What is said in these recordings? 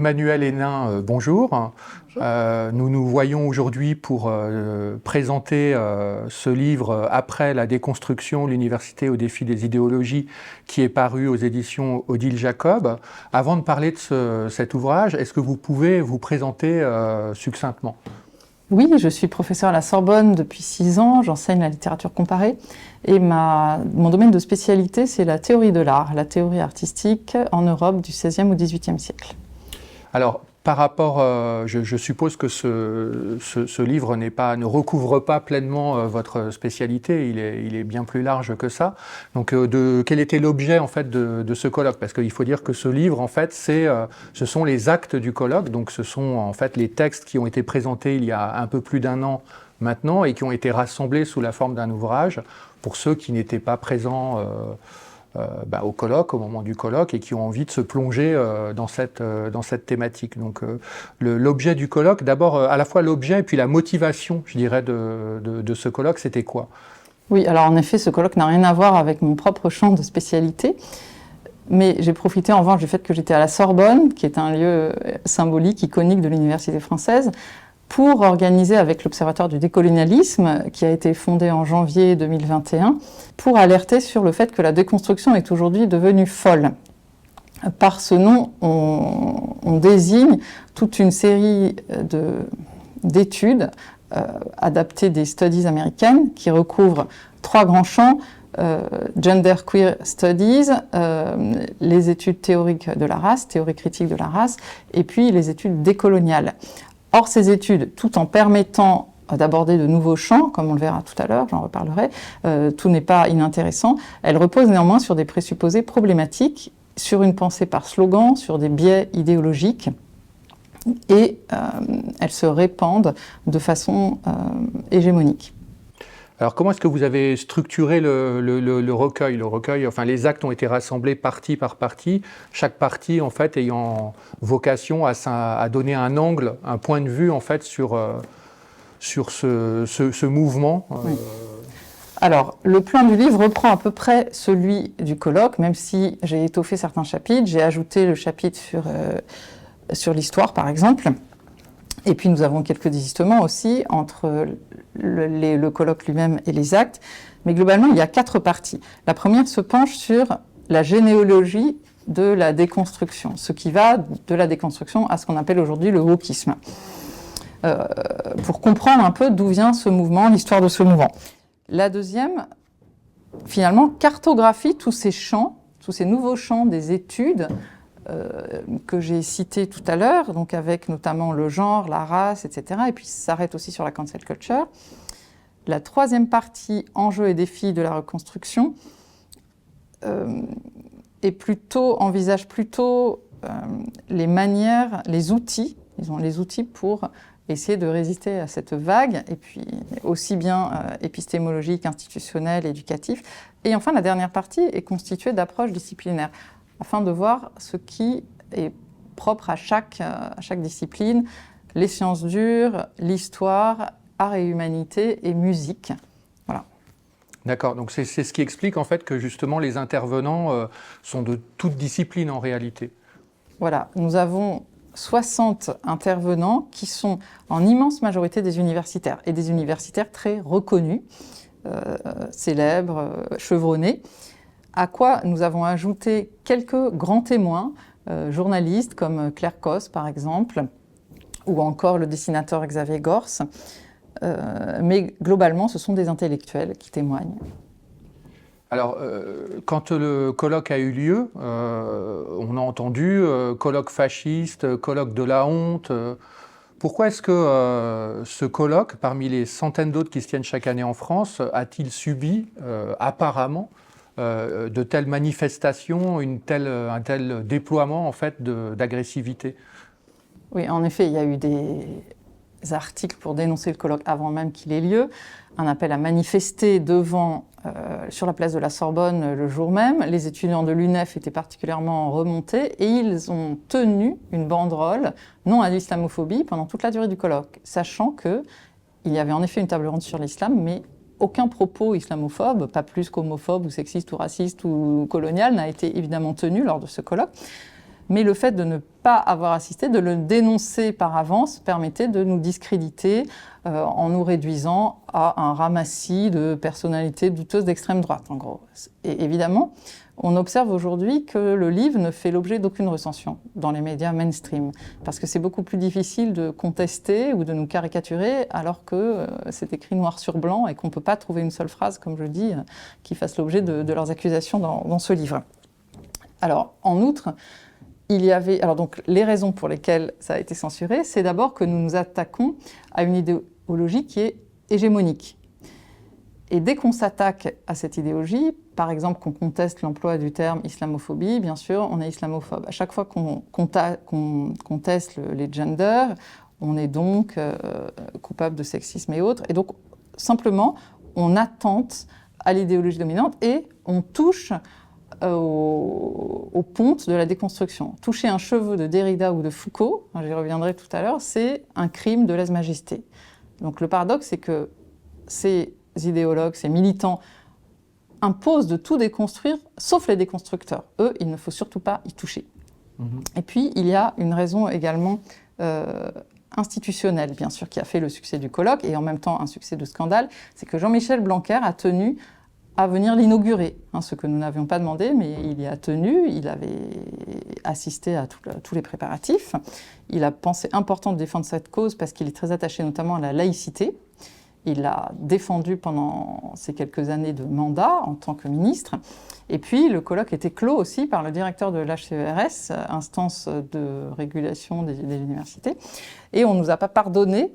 Emmanuel Hénin, bonjour. Nous nous voyons aujourd'hui pour présenter ce livre Après la déconstruction, l'université au défi des idéologies, qui est paru aux éditions Odile Jacob. Avant de parler de cet ouvrage, est-ce que vous pouvez vous présenter succinctement ? Oui, je suis professeure à la Sorbonne depuis 6 ans, j'enseigne la littérature comparée et mon domaine de spécialité, c'est la théorie de l'art, la théorie artistique en Europe du XVIe au XVIIIe siècle. Alors, par rapport, je suppose que ce livre ne recouvre pas pleinement votre spécialité, il est bien plus large que ça. Donc, quel était l'objet en fait de ce colloque ? Parce qu'il faut dire que ce livre, en fait, ce sont les actes du colloque, donc ce sont en fait les textes qui ont été présentés il y a un peu plus d'1 an maintenant et qui ont été rassemblés sous la forme d'un ouvrage pour ceux qui n'étaient pas présents au colloque, au moment du colloque, et qui ont envie de se plonger dans cette thématique. Donc l'objet du colloque, d'abord à la fois l'objet et puis la motivation, je dirais, de ce colloque, c'était quoi ? Oui, alors en effet, ce colloque n'a rien à voir avec mon propre champ de spécialité, mais j'ai profité en revanche du fait que j'étais à la Sorbonne, qui est un lieu symbolique, iconique de l'université française, pour organiser avec l'Observatoire du décolonialisme, qui a été fondé en janvier 2021, pour alerter sur le fait que la déconstruction est aujourd'hui devenue folle. Par ce nom, on désigne toute une série d'études adaptées des studies américaines qui recouvrent 3 grands champs: Gender Queer Studies, les études théoriques de la race, théorie critique de la race, et puis les études décoloniales. Or, ces études, tout en permettant d'aborder de nouveaux champs, comme on le verra tout à l'heure, j'en reparlerai, tout n'est pas inintéressant, elles reposent néanmoins sur des présupposés problématiques, sur une pensée par slogan, sur des biais idéologiques, et elles se répandent de façon hégémonique. Alors, comment est-ce que vous avez structuré le recueil ? Le recueil, enfin, les actes ont été rassemblés partie par partie, chaque partie, en fait, ayant vocation à donner un angle, un point de vue, en fait, sur ce mouvement. Oui. Alors, le plan du livre reprend à peu près celui du colloque, même si j'ai étoffé certains chapitres. J'ai ajouté le chapitre sur l'histoire, par exemple. Et puis nous avons quelques désistements aussi entre le colloque lui-même et les actes. Mais globalement, il y a 4 parties. La première se penche sur la généalogie de la déconstruction, ce qui va de la déconstruction à ce qu'on appelle aujourd'hui le wokisme. Pour comprendre un peu d'où vient ce mouvement, l'histoire de ce mouvement. La deuxième, finalement, cartographie tous ces champs, tous ces nouveaux champs des études que j'ai cité tout à l'heure, donc avec notamment le genre, la race, etc. Et puis ça s'arrête aussi sur la cancel culture. La troisième partie, enjeux et défis de la reconstruction, envisage plutôt les manières, les outils, disons les outils pour essayer de résister à cette vague, et puis aussi bien épistémologique, institutionnelle, éducatif. Et enfin, la dernière partie est constituée d'approches disciplinaires, afin de voir ce qui est propre à chaque discipline, les sciences dures, l'histoire, art et humanité et musique. Voilà. D'accord, donc c'est ce qui explique en fait que justement les intervenants sont de toute discipline en réalité. Voilà, nous avons 60 intervenants qui sont en immense majorité des universitaires, et des universitaires très reconnus, célèbres, chevronnés, à quoi nous avons ajouté quelques grands témoins, journalistes comme Claire Cos par exemple, ou encore le dessinateur Xavier Gors, mais globalement ce sont des intellectuels qui témoignent. Alors, quand le colloque a eu lieu, on a entendu colloque fasciste, colloque de la honte. Pourquoi est-ce que ce colloque, parmi les centaines d'autres qui se tiennent chaque année en France, a-t-il subi apparemment de telles manifestations, un tel déploiement en fait d'agressivité ? Oui, en effet, il y a eu des articles pour dénoncer le colloque avant même qu'il ait lieu, un appel à manifester sur la place de la Sorbonne le jour même. Les étudiants de l'UNEF étaient particulièrement remontés et ils ont tenu une banderole non à l'islamophobie pendant toute la durée du colloque, sachant qu'il y avait en effet une table ronde sur l'islam, mais aucun propos islamophobe, pas plus qu'homophobe ou sexiste ou raciste ou colonial, n'a été évidemment tenu lors de ce colloque. mais le fait de ne pas avoir assisté, de le dénoncer par avance, permettait de nous discréditer en nous réduisant à un ramassis de personnalités douteuses d'extrême droite, en gros. Et évidemment, on observe aujourd'hui que le livre ne fait l'objet d'aucune recension dans les médias mainstream, parce que c'est beaucoup plus difficile de contester ou de nous caricaturer, alors que c'est écrit noir sur blanc et qu'on ne peut pas trouver une seule phrase, comme je dis, qui fasse l'objet de leurs accusations dans ce livre. Alors, en outre, il y avait... Alors donc, les raisons pour lesquelles ça a été censuré, c'est d'abord que nous nous attaquons à une idéologie qui est hégémonique. Et dès qu'on s'attaque à cette idéologie, par exemple qu'on conteste l'emploi du terme islamophobie, bien sûr, on est islamophobe. À chaque fois qu'on conteste les genders, on est donc coupable de sexisme et autres. Et donc, simplement, on attente à l'idéologie dominante et on touche aux pontes de la déconstruction. Toucher un cheveu de Derrida ou de Foucault, j'y reviendrai tout à l'heure, c'est un crime de lèse-majesté. Donc le paradoxe, c'est que ces idéologues, ces militants imposent de tout déconstruire, sauf les déconstructeurs. Eux, il ne faut surtout pas y toucher. Et puis, il y a une raison également institutionnelle, bien sûr, qui a fait le succès du colloque, et en même temps un succès de scandale, c'est que Jean-Michel Blanquer a tenu à venir l'inaugurer, ce que nous n'avions pas demandé, mais il y a tenu, il avait assisté à tous les préparatifs. Il a pensé important de défendre cette cause parce qu'il est très attaché notamment à la laïcité. Il l'a défendu pendant ces quelques années de mandat en tant que ministre. Et puis, le colloque était clos aussi par le directeur de l'HCERES, instance de régulation des universités. Et on ne nous a pas pardonné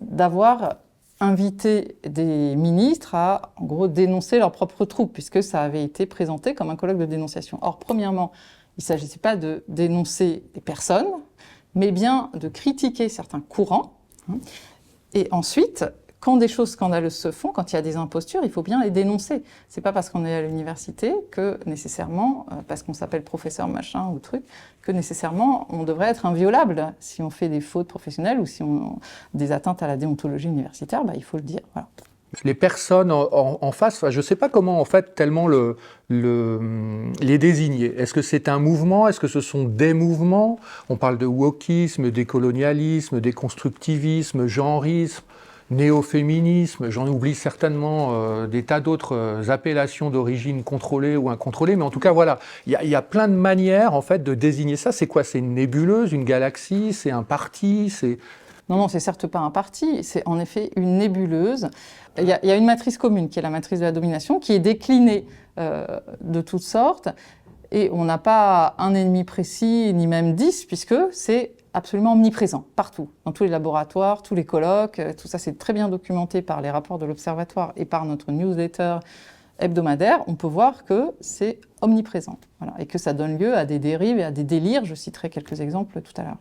d'avoir invité des ministres à, en gros, dénoncer leurs propres troupes, puisque ça avait été présenté comme un colloque de dénonciation. Or, premièrement, il ne s'agissait pas de dénoncer des personnes, mais bien de critiquer certains courants. Et ensuite, quand des choses scandaleuses se font, quand il y a des impostures, il faut bien les dénoncer. C'est pas parce qu'on est à l'université que nécessairement, parce qu'on s'appelle professeur machin ou truc, que nécessairement on devrait être inviolable. Si on fait des fautes professionnelles ou si on des atteintes à la déontologie universitaire, il faut le dire. Voilà. Les personnes en face, je ne sais pas comment en fait tellement les désigner. Est-ce que c'est un mouvement? Est-ce que ce sont des mouvements? On parle de wokisme, décolonialisme, déconstructivisme, genrisme, néo-féminisme, j'en oublie certainement des tas d'autres appellations d'origine contrôlée ou incontrôlée, mais en tout cas voilà, il y a plein de manières en fait de désigner ça. C'est quoi? C'est une nébuleuse, une galaxie, c'est un parti, c'est... Non, c'est certes pas un parti, c'est en effet une nébuleuse. Il y a une matrice commune qui est la matrice de la domination, qui est déclinée de toutes sortes, et on n'a pas un ennemi précis, ni même 10, puisque c'est absolument omniprésent, partout, dans tous les laboratoires, tous les colloques, tout ça c'est très bien documenté par les rapports de l'Observatoire et par notre newsletter hebdomadaire. On peut voir que c'est omniprésent, voilà, et que ça donne lieu à des dérives et à des délires. Je citerai quelques exemples tout à l'heure.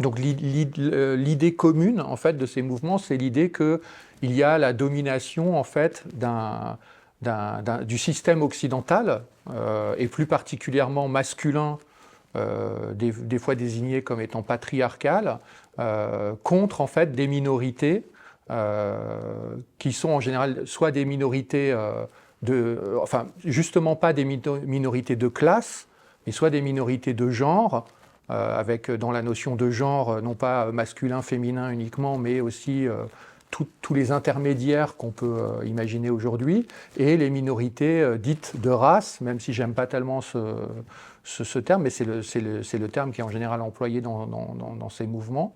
Donc l'idée commune en fait de ces mouvements, c'est l'idée qu'il y a la domination en fait du système occidental et plus particulièrement masculin, des fois désigné comme étant patriarcal, contre en fait des minorités qui sont en général soit des minorités justement pas des minorités de classe, mais soit des minorités de genre. Avec dans la notion de genre, non pas masculin, féminin uniquement, mais aussi tous les intermédiaires qu'on peut imaginer aujourd'hui, et les minorités dites de race, même si j'aime pas tellement ce terme, mais c'est le terme qui est en général employé dans ces mouvements.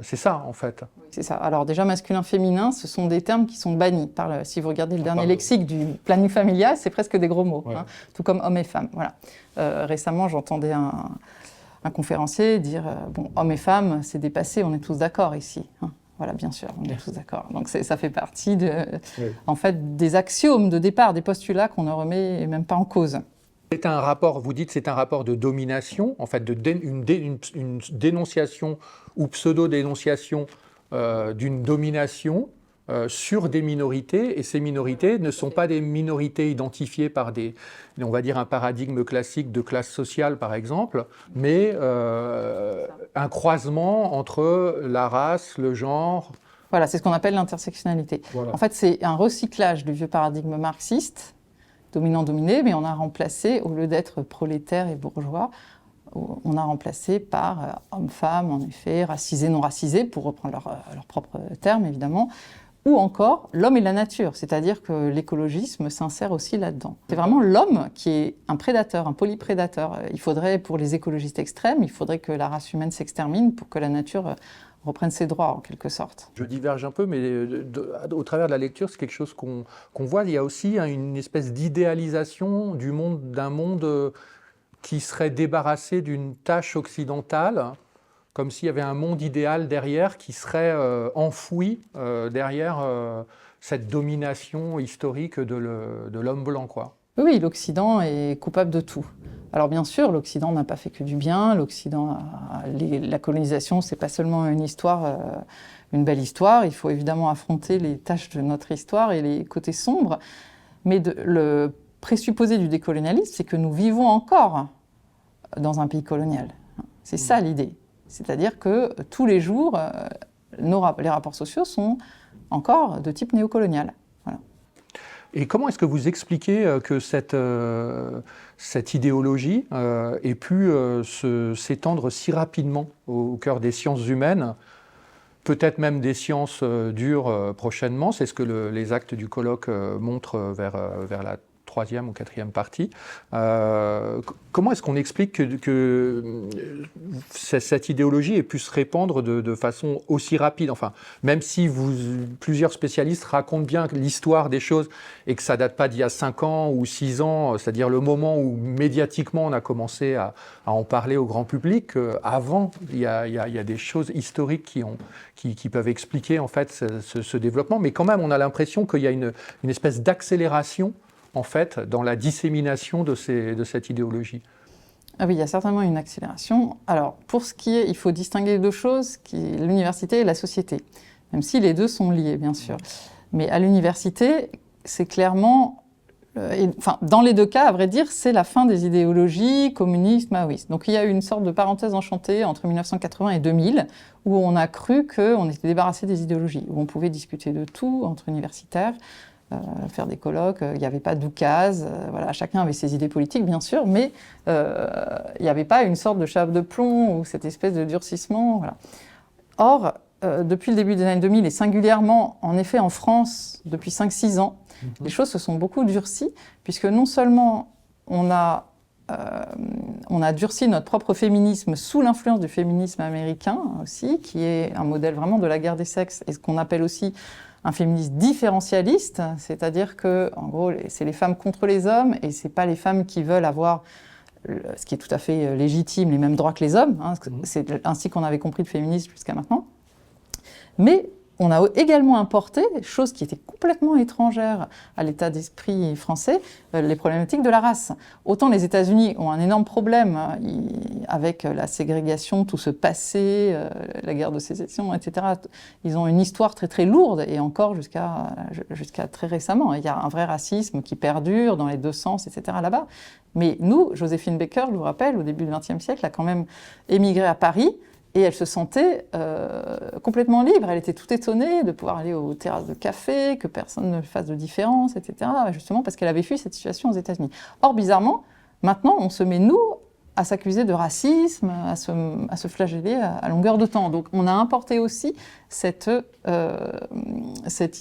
C'est ça, en fait. C'est ça. Alors déjà, masculin-féminin, ce sont des termes qui sont bannis. Si vous regardez le dernier lexique du planning familial, c'est presque des gros mots, ouais. Tout comme homme et femme. Voilà. Récemment, j'entendais un conférencier dire hommes et femmes, c'est dépassé, on est tous d'accord ici. Voilà, bien sûr, on est tous d'accord. Donc ça fait partie en fait, des axiomes de départ, des postulats qu'on ne remet même pas en cause. C'est un rapport, vous dites, c'est un rapport de domination, en fait, une dénonciation ou pseudo-dénonciation d'une domination sur des minorités, et ces minorités ne sont pas des minorités identifiées par on va dire un paradigme classique de classe sociale par exemple, mais un croisement entre la race, le genre. Voilà, c'est ce qu'on appelle l'intersectionnalité. Voilà. En fait, c'est un recyclage du vieux paradigme marxiste, dominant-dominé, mais on a remplacé, au lieu d'être prolétaire et bourgeois, on a remplacé par hommes-femmes, en effet, racisés, non racisés, pour reprendre leur propre terme, évidemment, ou encore l'homme et la nature, c'est-à-dire que l'écologisme s'insère aussi là-dedans. C'est vraiment l'homme qui est un prédateur, un polyprédateur. Il faudrait, pour les écologistes extrêmes, il faudrait que la race humaine s'extermine pour que la nature reprenne ses droits, en quelque sorte. Je diverge un peu, mais au travers de la lecture, c'est quelque chose qu'on voit. Il y a aussi une espèce d'idéalisation d'un monde qui serait débarrassé d'une tâche occidentale, comme s'il y avait un monde idéal derrière qui serait enfoui derrière cette domination historique de l'homme blanc, quoi. Oui, l'Occident est coupable de tout. Alors bien sûr, l'Occident n'a pas fait que du bien. La colonisation, c'est pas seulement une histoire, une belle histoire. Il faut évidemment affronter les tâches de notre histoire et les côtés sombres. Mais le présupposé du décolonialisme, c'est que nous vivons encore dans un pays colonial. C'est ça l'idée. C'est-à-dire que tous les jours, les rapports sociaux sont encore de type néocolonial. Voilà. Et comment est-ce que vous expliquez que cette idéologie ait pu s'étendre si rapidement au cœur des sciences humaines, peut-être même des sciences dures prochainement? C'est ce que les actes du colloque montrent vers la troisième ou quatrième partie. Comment est-ce qu'on explique que cette idéologie ait pu se répandre de façon aussi rapide? Enfin, même si plusieurs spécialistes racontent bien l'histoire des choses et que ça ne date pas d'il y a 5 ans ou 6 ans, c'est-à-dire le moment où médiatiquement on a commencé à en parler au grand public, avant, il y a des choses historiques qui peuvent expliquer en fait ce développement, mais quand même on a l'impression qu'il y a une espèce d'accélération en fait, dans la dissémination de cette idéologie. Ah oui, il y a certainement une accélération. Alors, pour ce qui est, il faut distinguer deux choses, l'université et la société, même si les deux sont liés, bien sûr. Mais à l'université, c'est clairement, dans les deux cas, à vrai dire, c'est la fin des idéologies communistes, maoïstes. Donc il y a eu une sorte de parenthèse enchantée entre 1980 et 2000, où on a cru qu'on était débarrassé des idéologies, où on pouvait discuter de tout entre universitaires, faire des colloques, il n'y avait pas d'oukase, voilà, chacun avait ses idées politiques bien sûr, mais il n'y avait pas une sorte de chape de plomb ou cette espèce de durcissement. Voilà. Or, depuis le début des années 2000 et singulièrement en effet en France depuis 5-6 ans, les choses se sont beaucoup durcies, puisque non seulement on a durci notre propre féminisme sous l'influence du féminisme américain aussi, qui est un modèle vraiment de la guerre des sexes et ce qu'on appelle aussi un féminisme différentialiste, c'est-à-dire que, en gros, c'est les femmes contre les hommes et c'est pas les femmes qui veulent avoir, ce qui est tout à fait légitime, les mêmes droits que les hommes. C'est ainsi qu'on avait compris le féminisme jusqu'à maintenant. Mais on a également importé, chose qui était complètement étrangère à l'état d'esprit français, les problématiques de la race. Autant les États-Unis ont un énorme problème avec la ségrégation, tout ce passé, la guerre de sécession, etc. Ils ont une histoire très très lourde et encore jusqu'à très récemment. Il y a un vrai racisme qui perdure dans les deux sens, etc. là-bas. Mais nous, Joséphine Baker, je vous rappelle, au début du XXe siècle, a quand même émigré à Paris. Et elle se sentait complètement libre. Elle était toute étonnée de pouvoir aller aux terrasses de café, que personne ne fasse de différence, etc. Justement parce qu'elle avait fui cette situation aux États-Unis. Or, bizarrement, maintenant, on se met, nous, à s'accuser de racisme, à se flageller à longueur de temps. Donc, on a importé aussi cette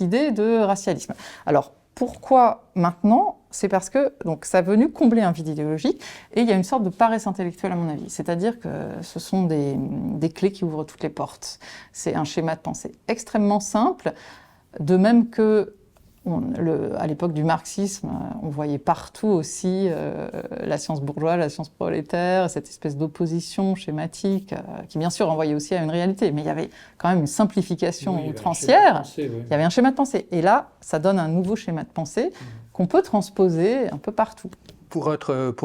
idée de racialisme. Alors, pourquoi maintenant ? C'est parce que donc, ça a venu combler un vide idéologique et il y a une sorte de paresse intellectuelle à mon avis. C'est-à-dire que ce sont des clés qui ouvrent toutes les portes. C'est un schéma de pensée extrêmement simple, de même que à l'époque du marxisme, on voyait partout aussi la science bourgeoise, la science prolétaire, cette espèce d'opposition schématique qui bien sûr renvoyait aussi à une réalité, mais il y avait quand même une simplification outrancière. Il y avait un schéma de pensée. Et là, ça donne un nouveau schéma de pensée qu'on peut transposer un peu partout. Pour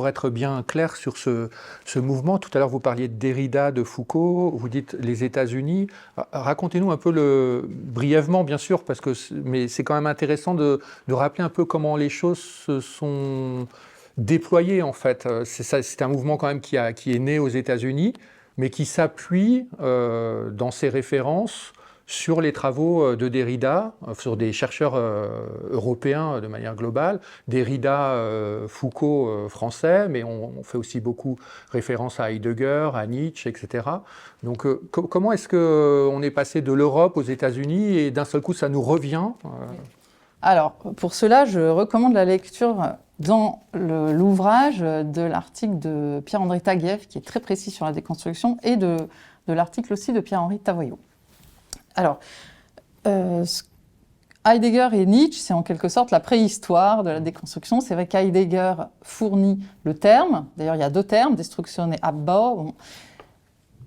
être bien clair sur ce mouvement, tout à l'heure vous parliez de Derrida, de Foucault, vous dites les États-Unis. Racontez-nous un peu brièvement, bien sûr, mais c'est quand même intéressant de rappeler un peu comment les choses se sont déployées en fait. C'est un mouvement quand même qui est né aux États-Unis, mais qui s'appuie dans ses références sur les travaux de Derrida, sur des chercheurs européens de manière globale, Derrida, Foucault français, mais on fait aussi beaucoup référence à Heidegger, à Nietzsche, etc. Donc comment est-ce qu'on est passé de l'Europe aux États-Unis et d'un seul coup ça nous revient Alors, pour cela, je recommande la lecture dans l'ouvrage de l'article de Pierre-André Taguieff, qui est très précis sur la déconstruction, et de l'article aussi de Pierre-Henri Tavoyot. Alors, Heidegger et Nietzsche, c'est en quelque sorte la préhistoire de la déconstruction. C'est vrai qu'Heidegger fournit le terme, d'ailleurs il y a 2 termes, destruction et Abbau, bon.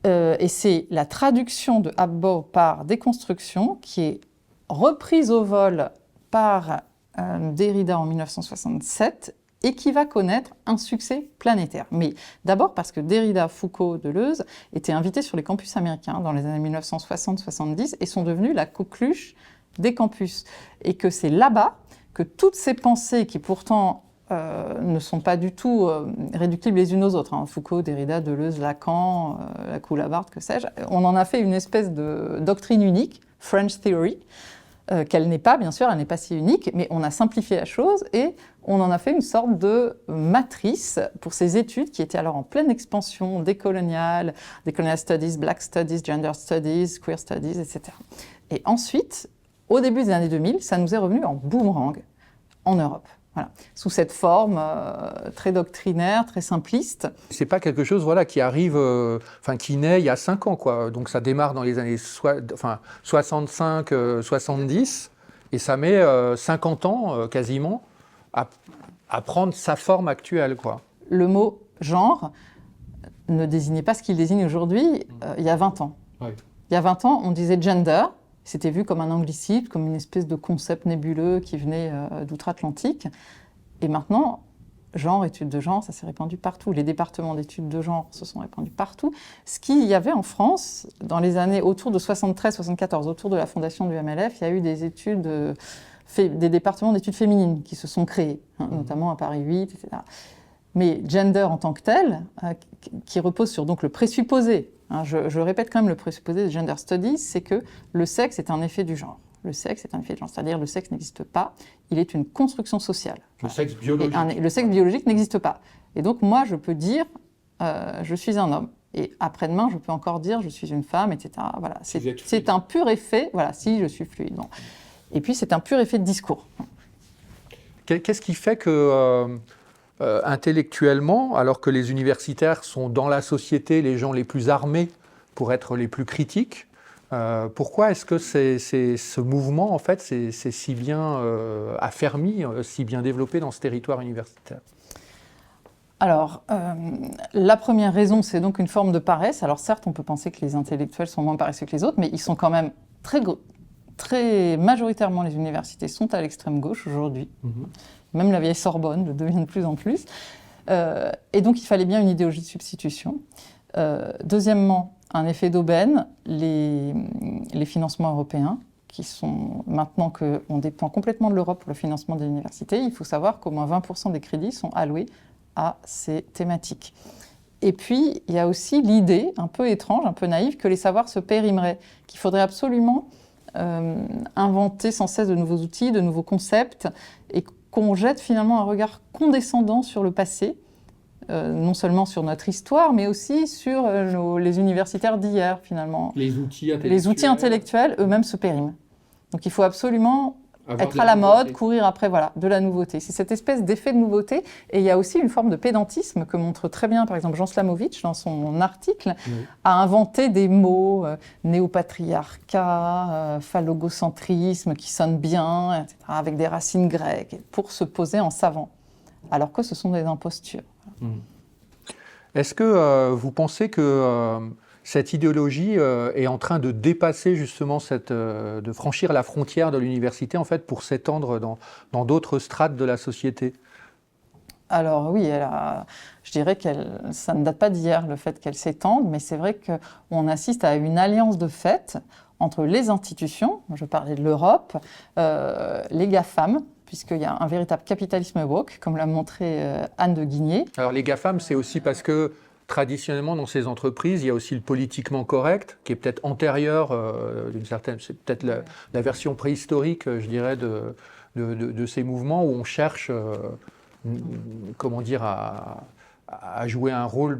Et c'est la traduction de Abbau par déconstruction qui est reprise au vol par Derrida en 1967 et qui va connaître un succès planétaire. Mais d'abord parce que Derrida, Foucault, Deleuze étaient invités sur les campus américains dans les années 1960-70 et sont devenus la coqueluche des campus. Et que c'est là-bas que toutes ces pensées qui pourtant ne sont pas du tout réductibles les unes aux autres, hein. Foucault, Derrida, Deleuze, Lacan, la Coulabarde, que sais-je, on en a fait une espèce de doctrine unique, French Theory, qu'elle n'est pas, bien sûr, elle n'est pas si unique, mais on a simplifié la chose et on en a fait une sorte de matrice pour ces études qui étaient alors en pleine expansion, décolonial studies, black studies, gender studies, queer studies, etc. Et ensuite, au début des années 2000, ça nous est revenu en boomerang en Europe. Voilà. Sous cette forme très doctrinaire, très simpliste. C'est pas quelque chose qui arrive, qui naît il y a 5 ans, quoi. Donc ça démarre dans les années 65, 70, et ça met 50 ans quasiment à prendre sa forme actuelle, quoi. Le mot genre ne désignait pas ce qu'il désigne aujourd'hui il y a 20 ans. Oui. Il y a 20 ans, on disait gender. C'était vu comme un anglicisme, comme une espèce de concept nébuleux qui venait d'outre-Atlantique. Et maintenant, genre, études de genre, ça s'est répandu partout. Les départements d'études de genre se sont répandus partout. Ce qu'il y avait en France, dans les années autour de 73-74, autour de la fondation du MLF, il y a eu des études, des départements d'études féminines qui se sont créés, notamment à Paris 8, etc. Mais gender en tant que tel, qui repose sur donc le présupposé, je répète quand même le présupposé de gender studies, c'est que le sexe est un effet du genre. Le sexe est un effet de genre, c'est-à-dire le sexe n'existe pas, il est une construction sociale. Le sexe biologique. Le sexe biologique n'existe pas. Et donc moi, je peux dire, je suis un homme. Et après-demain, je peux encore dire, je suis une femme, etc. Voilà. C'est un pur effet, voilà, si je suis fluide. Bon. Et puis, c'est un pur effet de discours. Qu'est-ce qui fait que... intellectuellement, alors que les universitaires sont dans la société les gens les plus armés pour être les plus critiques, pourquoi est-ce que ce mouvement, en fait, c'est si bien affermi, si bien développé dans ce territoire universitaire ? Alors, la première raison, c'est donc une forme de paresse. Alors certes, on peut penser que les intellectuels sont moins paresseux que les autres, mais ils sont quand même très majoritairement, les universités sont à l'extrême gauche aujourd'hui. Même la vieille Sorbonne le devient de plus en plus. Et donc, il fallait bien une idéologie de substitution. Deuxièmement, un effet d'aubaine, les financements européens, qui sont, maintenant qu'on dépend complètement de l'Europe pour le financement des universités, il faut savoir qu'au moins 20% des crédits sont alloués à ces thématiques. Et puis, il y a aussi l'idée, un peu étrange, un peu naïve, que les savoirs se périmeraient, qu'il faudrait absolument inventer sans cesse de nouveaux outils, de nouveaux concepts, et qu'on jette finalement un regard condescendant sur le passé, non seulement sur notre histoire, mais aussi sur les universitaires d'hier, finalement. Les outils intellectuels, eux-mêmes se périment. Donc il faut absolument être à la mode, courir après de la nouveauté. C'est cette espèce d'effet de nouveauté. Et il y a aussi une forme de pédantisme que montre très bien, par exemple, Jean Slamovitch, dans son article, a inventé des mots, néopatriarcat, phallogocentrisme, qui sonnent bien, etc., avec des racines grecques, pour se poser en savant, alors que ce sont des impostures. Est-ce que vous pensez que cette idéologie est en train de dépasser justement de franchir la frontière de l'université en fait pour s'étendre dans d'autres strates de la société ? Alors oui, je dirais que ça ne date pas d'hier le fait qu'elle s'étende, mais c'est vrai qu'on assiste à une alliance de fait entre les institutions, je parlais de l'Europe, les GAFAM, puisqu'il y a un véritable capitalisme woke, comme l'a montré Anne de Guigné. Alors les GAFAM, c'est aussi parce que traditionnellement, dans ces entreprises, il y a aussi le politiquement correct, qui est peut-être antérieur, d'une certaine, c'est peut-être la version préhistorique, je dirais, de ces mouvements où on cherche, comment dire, à jouer un rôle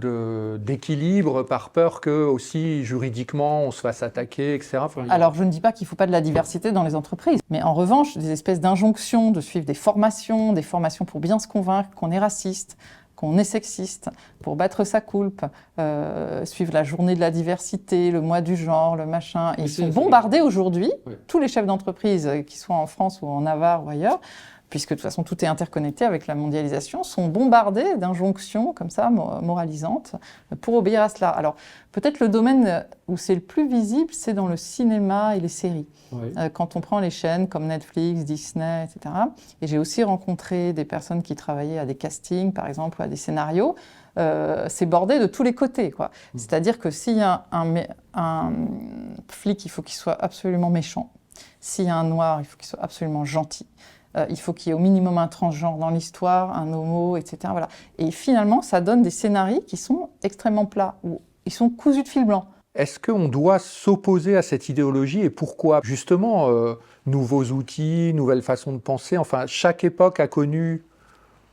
d'équilibre par peur que aussi juridiquement on se fasse attaquer, etc. Alors je ne dis pas qu'il ne faut pas de la diversité dans les entreprises, mais en revanche des espèces d'injonctions de suivre des formations pour bien se convaincre qu'on est raciste, qu'on est sexiste, pour battre sa coulpe, suivre la journée de la diversité, le mois du genre, le machin. Et ils sont bombardés aujourd'hui, tous les chefs d'entreprise, qu'ils soient en France ou en Navarre ou ailleurs, puisque de toute façon tout est interconnecté avec la mondialisation, sont bombardés d'injonctions comme ça, moralisantes, pour obéir à cela. Alors peut-être le domaine où c'est le plus visible, c'est dans le cinéma et les séries. Oui. Quand on prend les chaînes comme Netflix, Disney, etc. Et j'ai aussi rencontré des personnes qui travaillaient à des castings, par exemple, ou à des scénarios. C'est bordé de tous les côtés, quoi. C'est-à-dire que s'il y a un flic, il faut qu'il soit absolument méchant. S'il y a un noir, il faut qu'il soit absolument gentil. Il faut qu'il y ait au minimum un transgenre dans l'histoire, un homo, etc. Voilà. Et finalement, ça donne des scénarios qui sont extrêmement plats, où ils sont cousus de fil blanc. Est-ce qu'on doit s'opposer à cette idéologie et pourquoi? Justement, nouveaux outils, nouvelles façons de penser, enfin, chaque époque a connu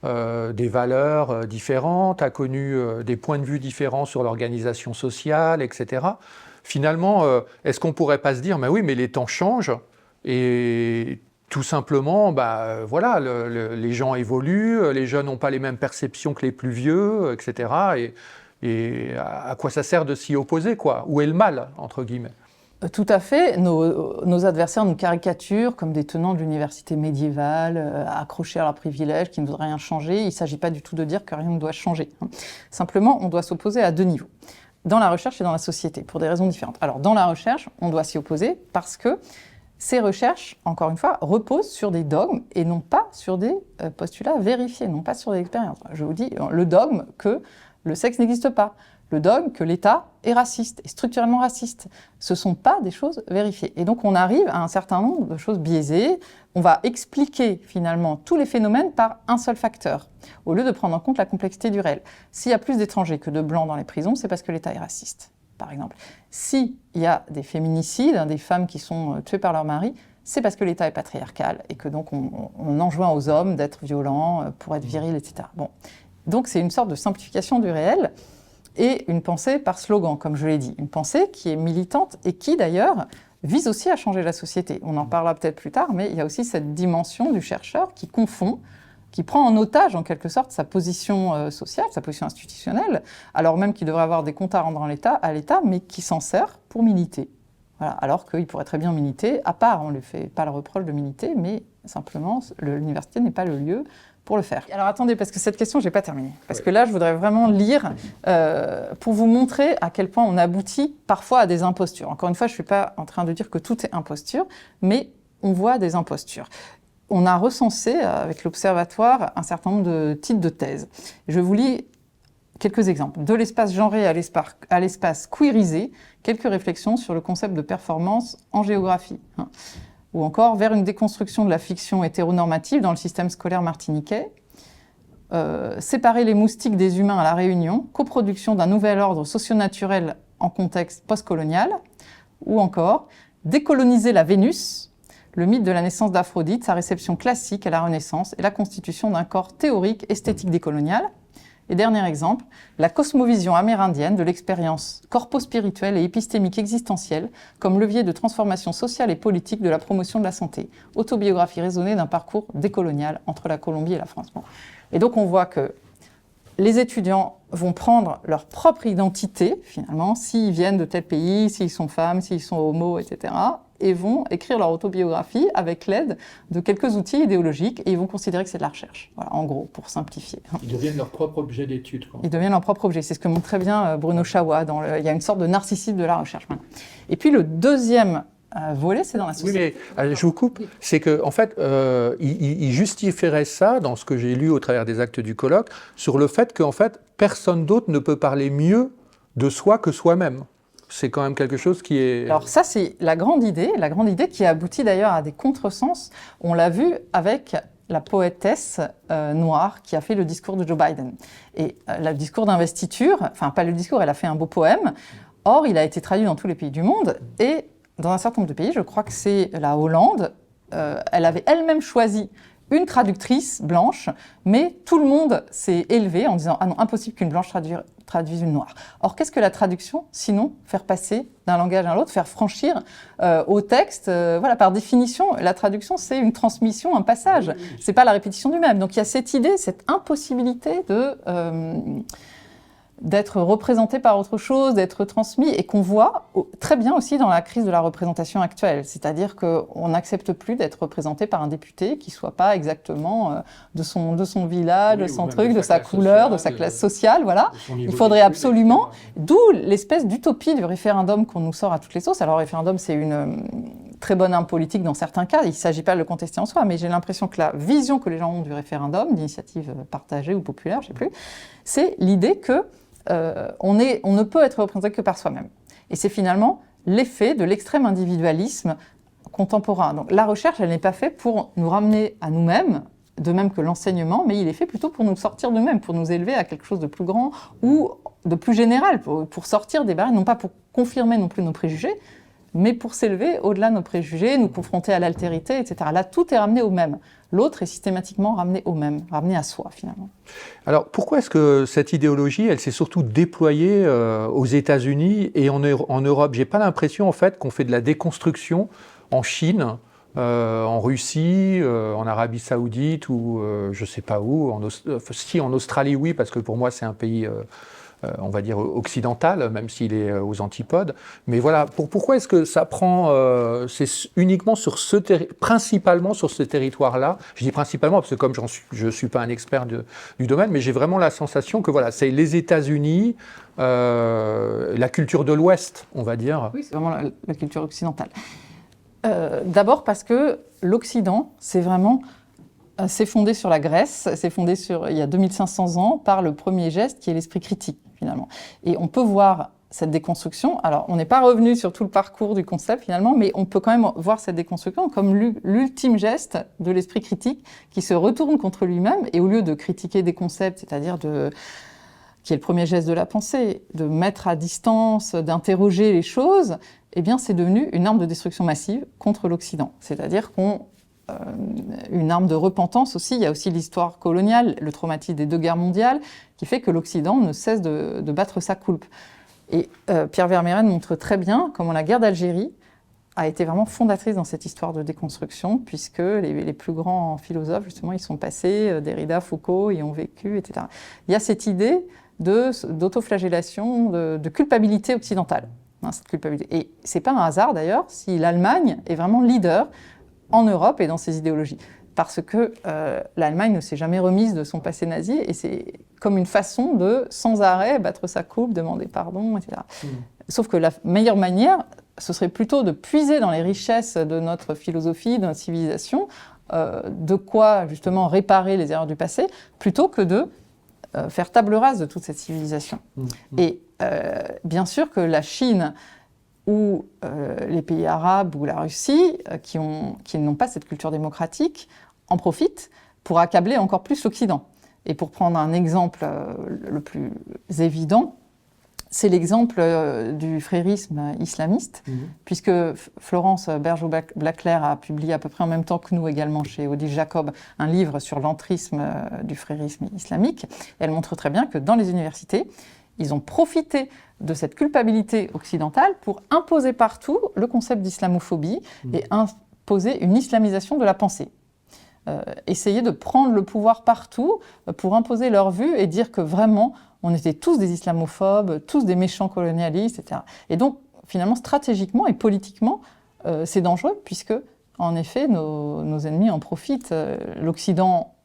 des valeurs différentes, a connu des points de vue différents sur l'organisation sociale, etc. Finalement, est-ce qu'on ne pourrait pas se dire, mais oui, mais les temps changent et tout simplement, voilà, les gens évoluent, les jeunes n'ont pas les mêmes perceptions que les plus vieux, etc. Et à quoi ça sert de s'y opposer, quoi? Où est le mal, entre guillemets? Tout à fait. Nos adversaires nous caricaturent comme des tenants de l'université médiévale, accrochés à leurs privilèges, qui ne voudraient rien changer. Il ne s'agit pas du tout de dire que rien ne doit changer. Simplement, on doit s'opposer à deux niveaux. Dans la recherche et dans la société, pour des raisons différentes. Alors, dans la recherche, on doit s'y opposer parce que ces recherches, encore une fois, reposent sur des dogmes et non pas sur des postulats vérifiés, non pas sur des expériences. Je vous dis, le dogme que le sexe n'existe pas, le dogme que l'État est raciste, est structurellement raciste. Ce ne sont pas des choses vérifiées. Et donc on arrive à un certain nombre de choses biaisées. On va expliquer finalement tous les phénomènes par un seul facteur, au lieu de prendre en compte la complexité du réel. S'il y a plus d'étrangers que de blancs dans les prisons, c'est parce que l'État est raciste, par exemple. S'il y a des féminicides, des femmes qui sont tuées par leur mari, c'est parce que l'État est patriarcal et que donc on enjoint aux hommes d'être violents pour être virils, etc. Bon. Donc c'est une sorte de simplification du réel et une pensée par slogan, comme je l'ai dit. Une pensée qui est militante et qui d'ailleurs vise aussi à changer la société. On en parlera peut-être plus tard, mais il y a aussi cette dimension du chercheur qui confond, qui prend en otage en quelque sorte sa position sociale, sa position institutionnelle, alors même qu'il devrait avoir des comptes à rendre à l'État, mais qui s'en sert pour militer. Voilà, alors qu'il pourrait très bien militer, à part, on ne lui fait pas le reproche de militer, mais simplement l'université n'est pas le lieu pour le faire. Alors attendez, parce que cette question, je n'ai pas terminé. Parce que là, je voudrais vraiment lire pour vous montrer à quel point on aboutit parfois à des impostures. Encore une fois, je ne suis pas en train de dire que tout est imposture, mais on voit des impostures. On a recensé avec l'Observatoire un certain nombre de titres de thèses. Je vous lis quelques exemples. De l'espace genré à l'espace queerisé, quelques réflexions sur le concept de performance en géographie. Ou encore, vers une déconstruction de la fiction hétéronormative dans le système scolaire martiniquais. Séparer les moustiques des humains à La Réunion, coproduction d'un nouvel ordre socio-naturel en contexte postcolonial. Ou encore, décoloniser la Vénus, le mythe de la naissance d'Aphrodite, sa réception classique à la Renaissance et la constitution d'un corps théorique esthétique décolonial. Et dernier exemple, la cosmovision amérindienne de l'expérience corpo-spirituelle et épistémique existentielle comme levier de transformation sociale et politique de la promotion de la santé. Autobiographie raisonnée d'un parcours décolonial entre la Colombie et la France. Bon. Et donc on voit que les étudiants vont prendre leur propre identité, finalement, s'ils viennent de tel pays, s'ils sont femmes, s'ils sont homos, etc., et vont écrire leur autobiographie avec l'aide de quelques outils idéologiques, et ils vont considérer que c'est de la recherche. Voilà, en gros, pour simplifier. Ils deviennent leur propre objet d'étude, quoi. Ils deviennent leur propre objet. C'est ce que montre très bien Bruno Chawa. Il y a une sorte de narcissisme de la recherche. Et puis le deuxième volet, c'est dans la société. Oui, mais je vous coupe. C'est qu'en fait, il justifierait ça, dans ce que j'ai lu au travers des actes du colloque, sur le fait qu'en fait, personne d'autre ne peut parler mieux de soi que soi-même. C'est quand même quelque chose qui est... Alors ça, c'est la grande idée qui a abouti d'ailleurs à des contresens. On l'a vu avec la poétesse noire qui a fait le discours de Joe Biden. Et le discours d'investiture, enfin pas le discours, elle a fait un beau poème. Or, il a été traduit dans tous les pays du monde et dans un certain nombre de pays, je crois que c'est la Hollande, elle avait elle-même choisi une traductrice blanche, mais tout le monde s'est élevé en disant « Ah non, impossible qu'une blanche traduise une noire ». Or, qu'est-ce que la traduction? Sinon, faire passer d'un langage à l'autre, faire franchir au texte. Voilà, par définition, la traduction, c'est une transmission, un passage. C'est pas la répétition du même. Donc, il y a cette idée, cette impossibilité d'être représenté par autre chose, d'être transmis, et qu'on voit très bien aussi dans la crise de la représentation actuelle. C'est-à-dire qu'on n'accepte plus d'être représenté par un député qui ne soit pas exactement de son village, de son truc, de sa couleur, de sa classe sociale, voilà. Il faudrait absolument, d'où l'espèce d'utopie du référendum qu'on nous sort à toutes les sauces. Alors, le référendum, c'est une très bonne arme politique dans certains cas, il ne s'agit pas de le contester en soi, mais j'ai l'impression que la vision que les gens ont du référendum, d'initiative partagée ou populaire, je ne sais plus, c'est l'idée que on ne peut être représenté que par soi-même. Et c'est finalement l'effet de l'extrême individualisme contemporain. Donc la recherche, elle n'est pas faite pour nous ramener à nous-mêmes, de même que l'enseignement, mais il est fait plutôt pour nous sortir de nous-mêmes, pour nous élever à quelque chose de plus grand ou de plus général, pour sortir des barrières, non pas pour confirmer non plus nos préjugés, mais pour s'élever au-delà de nos préjugés, nous confronter à l'altérité, etc. Là, tout est ramené au même. L'autre est systématiquement ramené au même, ramené à soi, finalement. Alors, pourquoi est-ce que cette idéologie, elle s'est surtout déployée aux États-Unis et en Europe? J'ai pas l'impression, en fait, qu'on fait de la déconstruction en Chine, en Russie, en Arabie Saoudite ou je sais pas où. Si, en Australie, oui, parce que pour moi, c'est un pays... on va dire occidental, même s'il est aux antipodes. Mais voilà, pourquoi est-ce que ça prend, c'est uniquement principalement sur ce territoire-là? Je dis principalement parce que comme je suis pas un expert du domaine, mais j'ai vraiment la sensation que voilà, c'est les États-Unis, la culture de l'Ouest, on va dire. Oui, c'est vraiment la culture occidentale. D'abord parce que l'Occident, c'est fondé sur la Grèce, c'est fondé il y a 2500 ans par le premier geste qui est l'esprit critique, finalement. Et on peut voir cette déconstruction, alors on n'est pas revenu sur tout le parcours du concept finalement, mais on peut quand même voir cette déconstruction comme l'ultime geste de l'esprit critique qui se retourne contre lui-même et au lieu de critiquer des concepts, c'est-à-dire qui est le premier geste de la pensée, de mettre à distance, d'interroger les choses, eh bien c'est devenu une arme de destruction massive contre l'Occident. C'est-à-dire une arme de repentance aussi. Il y a aussi l'histoire coloniale, le traumatisme des 2 guerres mondiales, qui fait que l'Occident ne cesse de battre sa coulpe. Et Pierre Vermeyren montre très bien comment la guerre d'Algérie a été vraiment fondatrice dans cette histoire de déconstruction, puisque les plus grands philosophes, justement, ils sont passés, Derrida, Foucault, y ont vécu, etc. Il y a cette idée d'autoflagellation, de culpabilité occidentale. Hein, cette culpabilité. Et c'est pas un hasard, d'ailleurs, si l'Allemagne est vraiment leader en Europe et dans ses idéologies. Parce que l'Allemagne ne s'est jamais remise de son passé nazi et c'est comme une façon de, sans arrêt, battre sa coupe, demander pardon, etc. Sauf que la meilleure manière, ce serait plutôt de puiser dans les richesses de notre philosophie, de notre civilisation, de quoi justement réparer les erreurs du passé, plutôt que de faire table rase de toute cette civilisation. Et bien sûr que la Chine ou les pays arabes ou la Russie, qui n'ont pas cette culture démocratique, en profitent pour accabler encore plus l'Occident. Et pour prendre un exemple le plus évident, c'est l'exemple du frérisme islamiste, puisque Florence Bergeau-Blaclair a publié à peu près en même temps que nous également chez Odile Jacob un livre sur l'entrisme du frérisme islamique. Et elle montre très bien que dans les universités, ils ont profité de cette culpabilité occidentale pour imposer partout le concept d'islamophobie et imposer une islamisation de la pensée. Essayer de prendre le pouvoir partout pour imposer leur vue et dire que vraiment, on était tous des islamophobes, tous des méchants colonialistes, etc. Et donc, finalement, stratégiquement et politiquement, c'est dangereux puisque, en effet, nos ennemis en profitent. L'Occident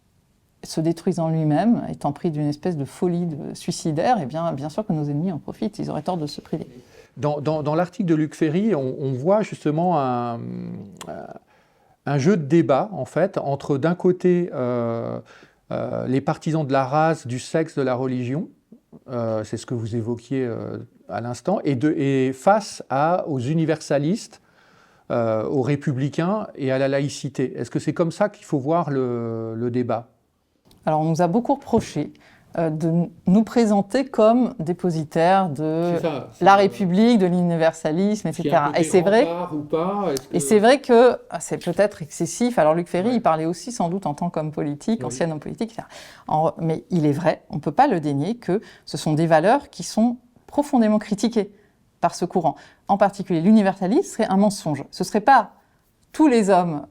se détruisant lui-même, étant pris d'une espèce de folie suicidaire, et bien sûr que nos ennemis en profitent, ils auraient tort de se priver. Dans l'article de Luc Ferry, on voit justement un jeu de débat, en fait, entre d'un côté les partisans de la race, du sexe, de la religion, c'est ce que vous évoquiez à l'instant, et face aux universalistes aux républicains et à la laïcité. Est-ce que c'est comme ça qu'il faut voir le débat ? Alors, on nous a beaucoup reproché de nous présenter comme dépositaires de la République, de l'universalisme, etc. Et c'est vrai, c'est vrai que c'est peut-être excessif. Alors Luc Ferry, il parlait aussi sans doute en tant qu'homme politique, ancien homme politique, etc. Mais il est vrai, on ne peut pas le dénier, que ce sont des valeurs qui sont profondément critiquées par ce courant. En particulier, l'universalisme serait un mensonge. Ce ne serait pas tous les hommes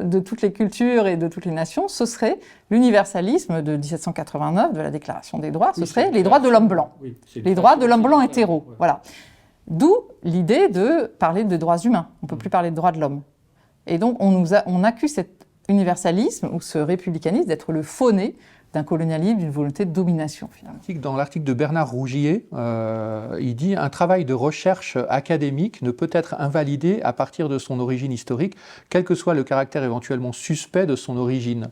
de toutes les cultures et de toutes les nations, ce serait l'universalisme de 1789, de la Déclaration des droits, ce serait les droits de l'homme blanc, les droits de l'homme blanc hétéro. Ouais. Voilà. D'où l'idée de parler de droits humains. On ne peut plus parler de droits de l'homme. Et donc, on accuse cet universalisme ou ce républicanisme d'être le faux-né d'un colonialisme, d'une volonté de domination, finalement. Dans l'article de Bernard Rougier, il dit « Un travail de recherche académique ne peut être invalidé à partir de son origine historique, quel que soit le caractère éventuellement suspect de son origine. »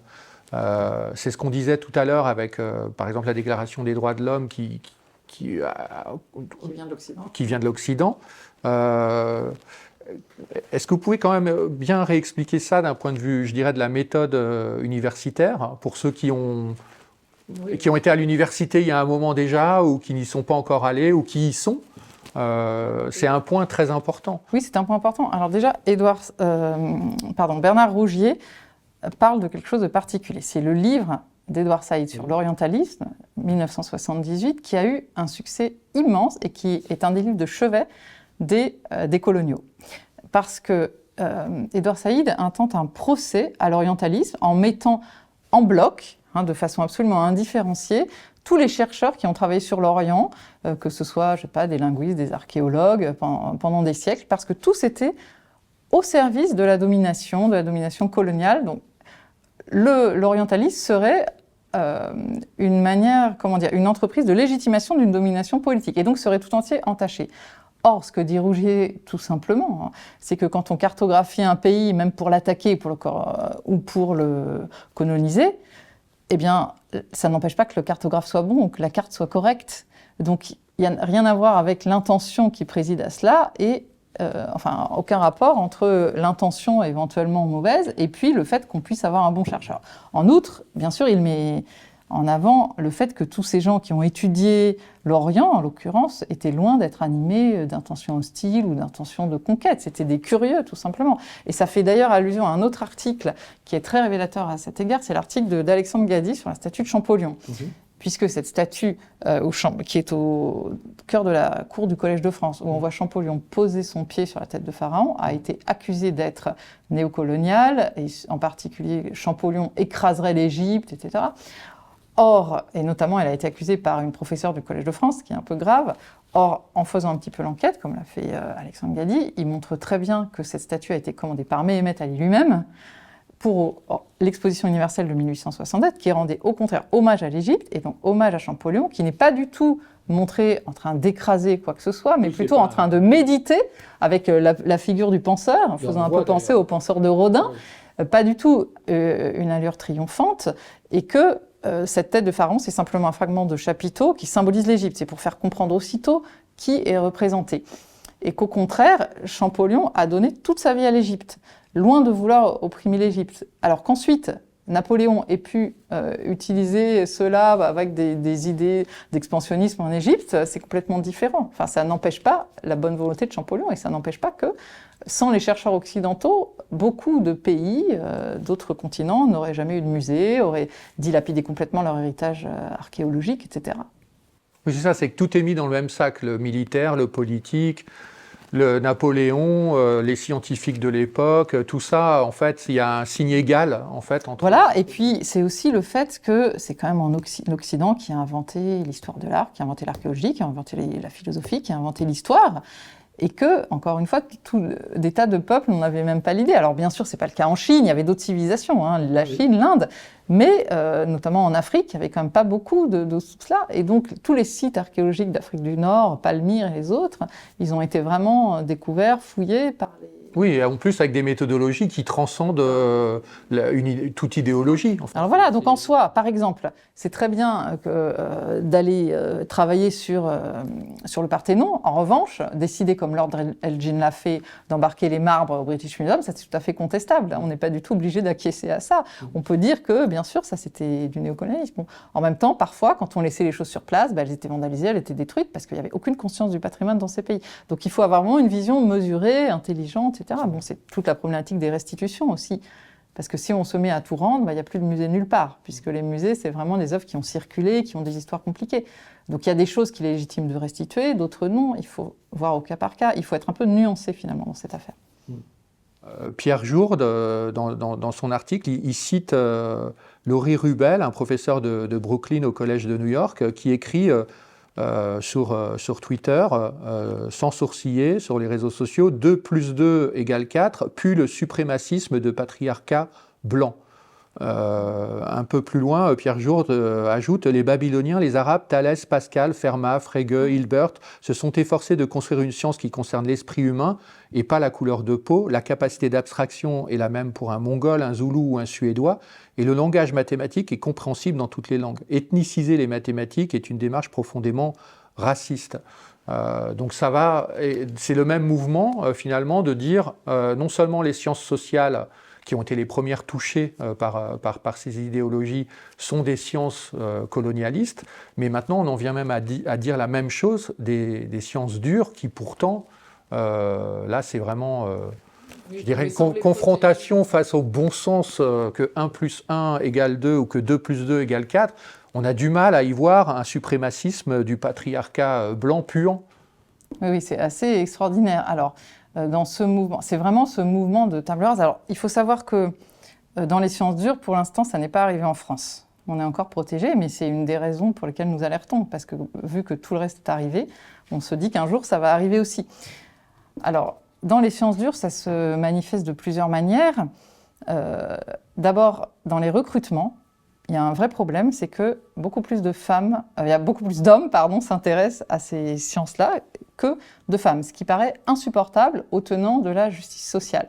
C'est ce qu'on disait tout à l'heure avec, par exemple, la Déclaration des droits de l'homme qui vient de l'Occident. Est-ce que vous pouvez quand même bien réexpliquer ça d'un point de vue, je dirais, de la méthode universitaire, pour ceux qui ont été à l'université il y a un moment déjà, ou qui n'y sont pas encore allés, ou qui y sont? C'est un point très important. Oui, c'est un point important. Alors déjà, Bernard Rougier parle de quelque chose de particulier. C'est le livre d'Édouard Saïd sur l'orientalisme, 1978, qui a eu un succès immense et qui est un des livres de chevet des coloniaux. Parce que Édouard Saïd intente un procès à l'orientalisme en mettant en bloc, de façon absolument indifférenciée, tous les chercheurs qui ont travaillé sur l'Orient, que ce soit, je sais pas, des linguistes, des archéologues, pendant des siècles, parce que tous étaient au service de la domination coloniale. Donc, l'orientalisme serait une entreprise de légitimation d'une domination politique, et donc serait tout entier entaché. Or, ce que dit Rougier, tout simplement, c'est que quand on cartographie un pays, même pour l'attaquer ou pour le coloniser, eh bien, ça n'empêche pas que le cartographe soit bon ou que la carte soit correcte. Donc, il n'y a rien à voir avec l'intention qui préside à cela et aucun rapport entre l'intention éventuellement mauvaise et puis le fait qu'on puisse avoir un bon chercheur. En outre, bien sûr, il met en avant le fait que tous ces gens qui ont étudié l'Orient, en l'occurrence, étaient loin d'être animés d'intentions hostiles ou d'intentions de conquête. C'était des curieux, tout simplement. Et ça fait d'ailleurs allusion à un autre article qui est très révélateur à cet égard, c'est l'article d'Alexandre Gady sur la statue de Champollion. Puisque cette statue, qui est au cœur de la cour du Collège de France, où on voit Champollion poser son pied sur la tête de Pharaon, a été accusée d'être néocoloniale, et en particulier Champollion écraserait l'Égypte, etc. Or, et notamment elle a été accusée par une professeure du Collège de France, ce qui est un peu grave. Or, en faisant un petit peu l'enquête, comme l'a fait Alexandre Gady, il montre très bien que cette statue a été commandée par Méhémet Ali lui-même pour l'exposition universelle de 1867, qui rendait au contraire hommage à l'Égypte, et donc hommage à Champollion, qui n'est pas du tout montré en train d'écraser quoi que ce soit, mais plutôt en train de méditer avec la figure du penseur, en faisant un peu penser au penseur de Rodin, pas du tout une allure triomphante, et que cette tête de pharaon, c'est simplement un fragment de chapiteau qui symbolise l'Égypte. C'est pour faire comprendre aussitôt qui est représenté. Et qu'au contraire, Champollion a donné toute sa vie à l'Égypte, loin de vouloir opprimer l'Égypte. Alors qu'ensuite, Napoléon ait pu utiliser cela avec des idées d'expansionnisme en Égypte, c'est complètement différent. Enfin, ça n'empêche pas la bonne volonté de Champollion et ça n'empêche pas que, sans les chercheurs occidentaux, beaucoup de pays, d'autres continents, n'auraient jamais eu de musée, auraient dilapidé complètement leur héritage archéologique, etc. Oui, c'est ça, c'est que tout est mis dans le même sac, le militaire, le politique, le Napoléon, les scientifiques de l'époque, tout ça, en fait, il y a un signe égal, en fait. Entre... Voilà, et puis c'est aussi le fait que c'est quand même l'Occident qui a inventé l'histoire de l'art, qui a inventé l'archéologie, qui a inventé la philosophie, qui a inventé l'histoire, et que, encore une fois, des tas de peuples n'en avaient même pas l'idée. Alors bien sûr, c'est pas le cas en Chine, il y avait d'autres civilisations, la Chine, l'Inde, mais notamment en Afrique, il y avait quand même pas beaucoup de tout cela. Et donc tous les sites archéologiques d'Afrique du Nord, Palmyre et les autres, ils ont été vraiment découverts, fouillés par Oui, et en plus avec des méthodologies qui transcendent toute idéologie. En fait. Alors voilà, donc en soi, par exemple, c'est très bien d'aller travailler sur le Parthénon. En revanche, décider comme Lord Elgin l'a fait d'embarquer les marbres au British Museum, ça c'est tout à fait contestable. On n'est pas du tout obligé d'acquiescer à ça. On peut dire que, bien sûr, ça c'était du néocolonialisme. Bon, en même temps, parfois, quand on laissait les choses sur place, elles étaient vandalisées, elles étaient détruites parce qu'il n'y avait aucune conscience du patrimoine dans ces pays. Donc il faut avoir vraiment une vision mesurée, intelligente, etc. Bon, c'est toute la problématique des restitutions aussi. Parce que si on se met à tout rendre, il n'y a plus de musée nulle part, puisque les musées, c'est vraiment des œuvres qui ont circulé, qui ont des histoires compliquées. Donc il y a des choses qu'il est légitime de restituer, d'autres non. Il faut voir au cas par cas. Il faut être un peu nuancé finalement dans cette affaire. Pierre Jourde, dans son article, il cite Laurie Rubel, un professeur de Brooklyn au Collège de New York, qui écrit sur Twitter, sans sourciller, sur les réseaux sociaux, 2 + 2 = 4, puis le suprémacisme de patriarcat blanc. Un peu plus loin, Pierre Jourde ajoute « Les Babyloniens, les Arabes, Thalès, Pascal, Fermat, Frege, Hilbert se sont efforcés de construire une science qui concerne l'esprit humain et pas la couleur de peau. La capacité d'abstraction est la même pour un Mongol, un Zoulou ou un Suédois, et le langage mathématique est compréhensible dans toutes les langues. Ethniciser les mathématiques est une démarche profondément raciste. » Donc ça va, c'est le même mouvement finalement de dire non seulement les sciences sociales qui ont été les premières touchées par ces idéologies, sont des sciences colonialistes, mais maintenant on en vient même à dire la même chose des sciences dures qui pourtant, là c'est vraiment, je dirais, une confrontation face au bon sens que 1 + 1 = 2 ou que 2 + 2 = 4, on a du mal à y voir un suprémacisme du patriarcat blanc puant. Oui, c'est assez extraordinaire. Alors, dans ce mouvement, c'est vraiment ce mouvement de table rase. Alors, il faut savoir que dans les sciences dures, pour l'instant, ça n'est pas arrivé en France. On est encore protégé, mais c'est une des raisons pour lesquelles nous alertons, parce que vu que tout le reste est arrivé, on se dit qu'un jour, ça va arriver aussi. Alors, dans les sciences dures, ça se manifeste de plusieurs manières. D'abord, dans les recrutements, il y a un vrai problème, c'est que beaucoup plus d'hommes s'intéressent à ces sciences-là que de femmes, ce qui paraît insupportable aux tenants de la justice sociale.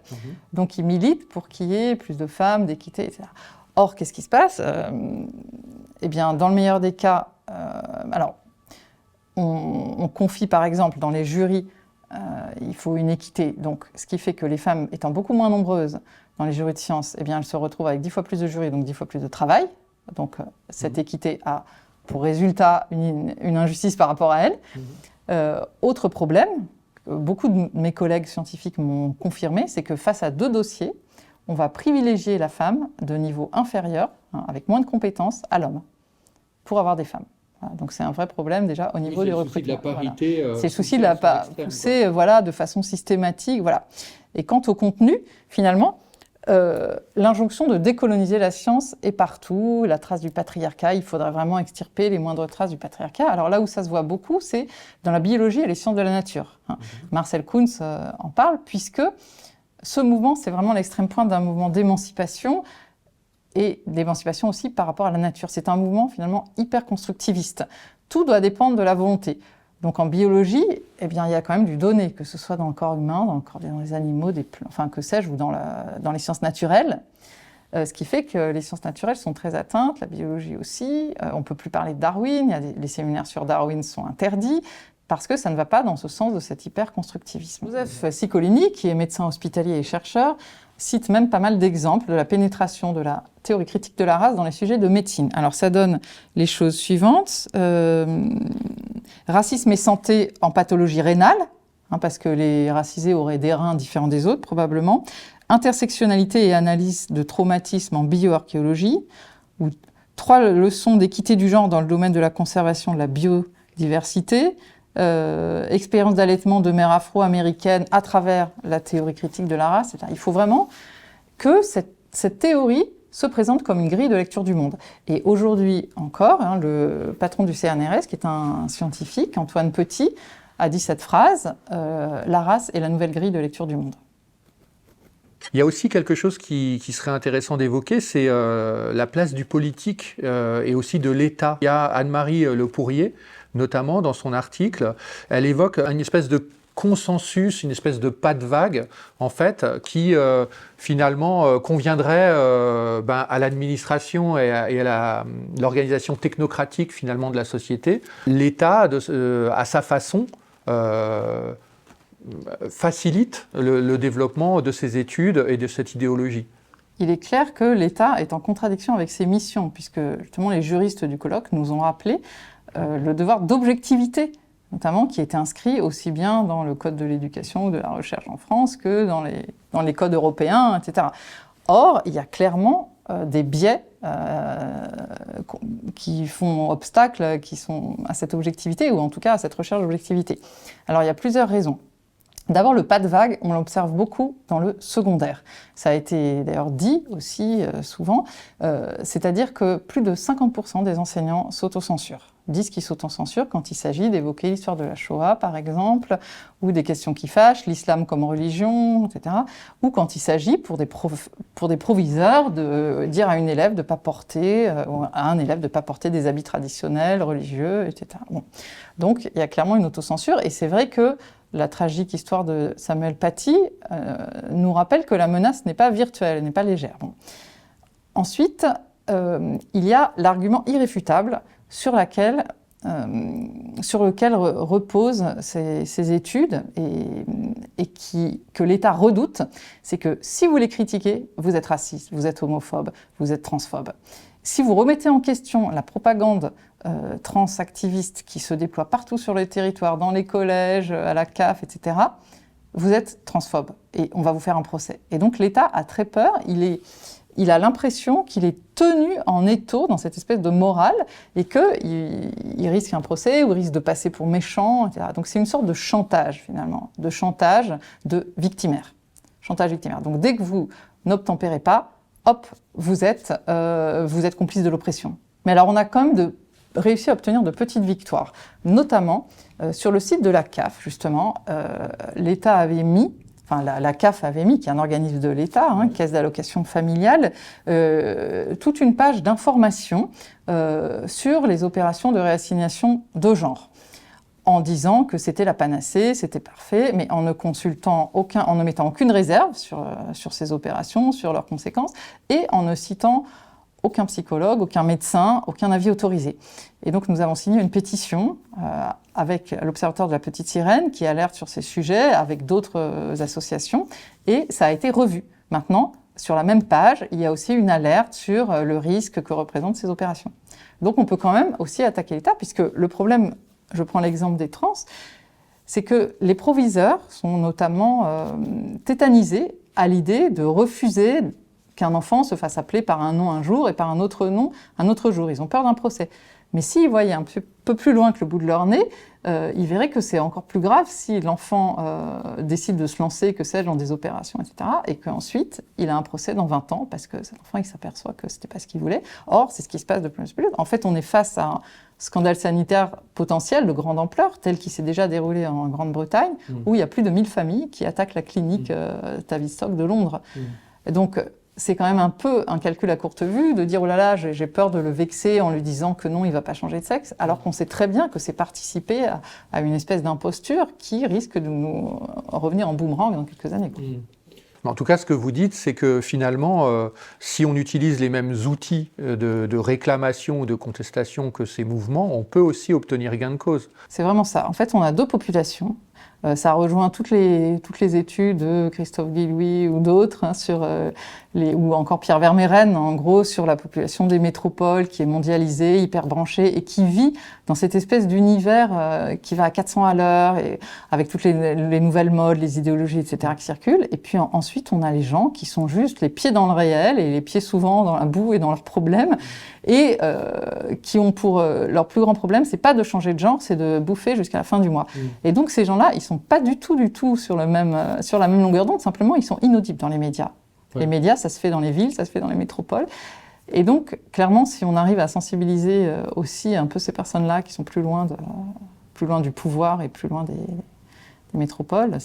Donc ils militent pour qu'il y ait plus de femmes, d'équité, etc. Or, qu'est-ce qui se passe ? Eh bien, dans le meilleur des cas, on confie par exemple dans les jurys, il faut une équité. Donc, ce qui fait que les femmes étant beaucoup moins nombreuses dans les jurys de sciences, eh bien, elles se retrouvent avec 10 fois plus de jurys, donc 10 fois plus de travail. Donc, cette équité a pour résultat une injustice par rapport à elles. Autre problème, beaucoup de mes collègues scientifiques m'ont confirmé, c'est que face à 2 dossiers, on va privilégier la femme de niveau inférieur, avec moins de compétences, à l'homme, pour avoir des femmes. Voilà, donc c'est un vrai problème déjà au niveau du recrutement. C'est le souci de la parité. Voilà. C'est le souci de la pousser de façon systématique. Voilà. Et quant au contenu, finalement, l'injonction de décoloniser la science est partout, la trace du patriarcat, il faudrait vraiment extirper les moindres traces du patriarcat. Alors là où ça se voit beaucoup, c'est dans la biologie et les sciences de la nature. Marcel Kuntz en parle, puisque ce mouvement, c'est vraiment l'extrême pointe d'un mouvement d'émancipation, et d'émancipation aussi par rapport à la nature. C'est un mouvement finalement hyper constructiviste. Tout doit dépendre de la volonté. Donc en biologie, eh bien, il y a quand même du donné, que ce soit dans le corps humain, dans les animaux, enfin que sais-je, ou dans les sciences naturelles. Ce qui fait que les sciences naturelles sont très atteintes, la biologie aussi. On ne peut plus parler de Darwin, les séminaires sur Darwin sont interdits, parce que ça ne va pas dans ce sens de cet hyper-constructivisme. Joseph Ciccolini, qui est médecin hospitalier et chercheur, cite même pas mal d'exemples de la pénétration de la théorie critique de la race dans les sujets de médecine. Alors ça donne les choses suivantes. Racisme et santé en pathologie rénale, parce que les racisés auraient des reins différents des autres probablement. Intersectionnalité et analyse de traumatisme en bioarchéologie, ou 3 leçons d'équité du genre dans le domaine de la conservation de la biodiversité, expérience d'allaitement de mères afro-américaines à travers la théorie critique de la race. Il faut vraiment que cette théorie se présente comme une grille de lecture du monde. Et aujourd'hui encore, le patron du CNRS, qui est un scientifique, Antoine Petit, a dit cette phrase « La race est la nouvelle grille de lecture du monde ». Il y a aussi quelque chose qui serait intéressant d'évoquer, c'est la place du politique et aussi de l'État. Il y a Anne-Marie Le Pourrier, notamment dans son article, elle évoque une espèce de consensus, une espèce de pas de vague, en fait, qui finalement conviendrait à l'administration et à l'organisation technocratique finalement de la société. L'État, à sa façon, facilite le développement de ces études et de cette idéologie. Il est clair que l'État est en contradiction avec ses missions, puisque justement les juristes du colloque nous ont rappelé le devoir d'objectivité, notamment qui était inscrit aussi bien dans le Code de l'éducation ou de la recherche en France que dans les codes européens, etc. Or, il y a clairement des biais qui font obstacle à cette objectivité, ou en tout cas à cette recherche d'objectivité. Alors, il y a plusieurs raisons. D'abord, le pas de vague, on l'observe beaucoup dans le secondaire. Ça a été d'ailleurs dit aussi souvent, c'est-à-dire que plus de 50% des enseignants s'autocensurent. Disent qu'ils s'autocensurent quand il s'agit d'évoquer l'histoire de la Shoah, par exemple, ou des questions qui fâchent, l'islam comme religion, etc. Ou quand il s'agit, pour des proviseurs, de dire à une élève de pas porter, ou à un élève de ne pas porter des habits traditionnels, religieux, etc. Bon. Donc, il y a clairement une autocensure, et c'est vrai que la tragique histoire de Samuel Paty nous rappelle que la menace n'est pas virtuelle, n'est pas légère. Bon. Ensuite, il y a l'argument irréfutable sur lequel reposent ces études et que l'État redoute, c'est que si vous les critiquez, vous êtes raciste, vous êtes homophobe, vous êtes transphobe. Si vous remettez en question la propagande transactiviste qui se déploie partout sur le territoire, dans les collèges, à la CAF, etc., vous êtes transphobe et on va vous faire un procès. Et donc l'État a très peur, il a l'impression qu'il est tenu en étau dans cette espèce de morale et qu'il risque un procès ou il risque de passer pour méchant, etc. Donc c'est une sorte de chantage finalement, de chantage de victimaire. Chantage victimaire. Donc dès que vous n'obtempérez pas, hop, vous êtes complice de l'oppression. Mais alors on a quand même réussi à obtenir de petites victoires, notamment sur le site de la CAF, justement, l'État avait mis, enfin la CAF avait mis, qui est un organisme de l'État, caisse d'allocation familiale, toute une page d'information sur les opérations de réassignation de genre, en disant que c'était la panacée, c'était parfait, mais en ne mettant aucune réserve sur ces opérations, sur leurs conséquences, et en ne citant aucun psychologue, aucun médecin, aucun avis autorisé. Et donc nous avons signé une pétition avec l'Observatoire de la Petite Sirène qui alerte sur ces sujets, avec d'autres associations, et ça a été revu. Maintenant, sur la même page, il y a aussi une alerte sur le risque que représentent ces opérations. Donc on peut quand même aussi attaquer l'État, puisque le problème, je prends l'exemple des trans, c'est que les proviseurs sont notamment tétanisés à l'idée de refuser qu'un enfant se fasse appeler par un nom un jour et par un autre nom un autre jour. Ils ont peur d'un procès. Mais s'ils voyaient un peu plus loin que le bout de leur nez, ils verraient que c'est encore plus grave si l'enfant décide de se lancer, que sais-je, dans des opérations, etc., et qu'ensuite, il a un procès dans 20 ans, parce que cet enfant, il s'aperçoit que c'était pas ce qu'il voulait. Or, c'est ce qui se passe de plus en plus. En fait, on est face à un scandale sanitaire potentiel de grande ampleur, tel qu'il s'est déjà déroulé en Grande-Bretagne, où il y a plus de 1000 familles qui attaquent la clinique Tavistock de Londres. Et donc, c'est quand même un peu un calcul à courte vue de dire « oh là là, j'ai peur de le vexer en lui disant que non, il ne va pas changer de sexe », alors qu'on sait très bien que c'est participer à une espèce d'imposture qui risque de nous revenir en boomerang dans quelques années. En tout cas, ce que vous dites, c'est que finalement, si on utilise les mêmes outils de réclamation ou de contestation que ces mouvements, on peut aussi obtenir gain de cause. C'est vraiment ça. En fait, on a deux populations. Ça rejoint toutes les études de Christophe Guillouis ou d'autres, ou encore Pierre Vermeyren, en gros, sur la population des métropoles qui est mondialisée, hyper branchée et qui vit dans cette espèce d'univers qui va à 400 à l'heure, et avec toutes les nouvelles modes, les idéologies, etc. qui circulent. Et puis ensuite, on a les gens qui sont juste les pieds dans le réel et les pieds souvent dans la boue et dans leurs problèmes, et qui ont pour leur plus grand problème, c'est pas de changer de genre, c'est de bouffer jusqu'à la fin du mois. Et donc ces gens-là, ils sont pas du tout sur la même longueur d'onde, simplement ils sont inaudibles dans les médias. Ouais. Les médias, ça se fait dans les villes, ça se fait dans les métropoles. Et donc, clairement, si on arrive à sensibiliser aussi un peu ces personnes-là qui sont plus loin du pouvoir et plus loin des métropoles,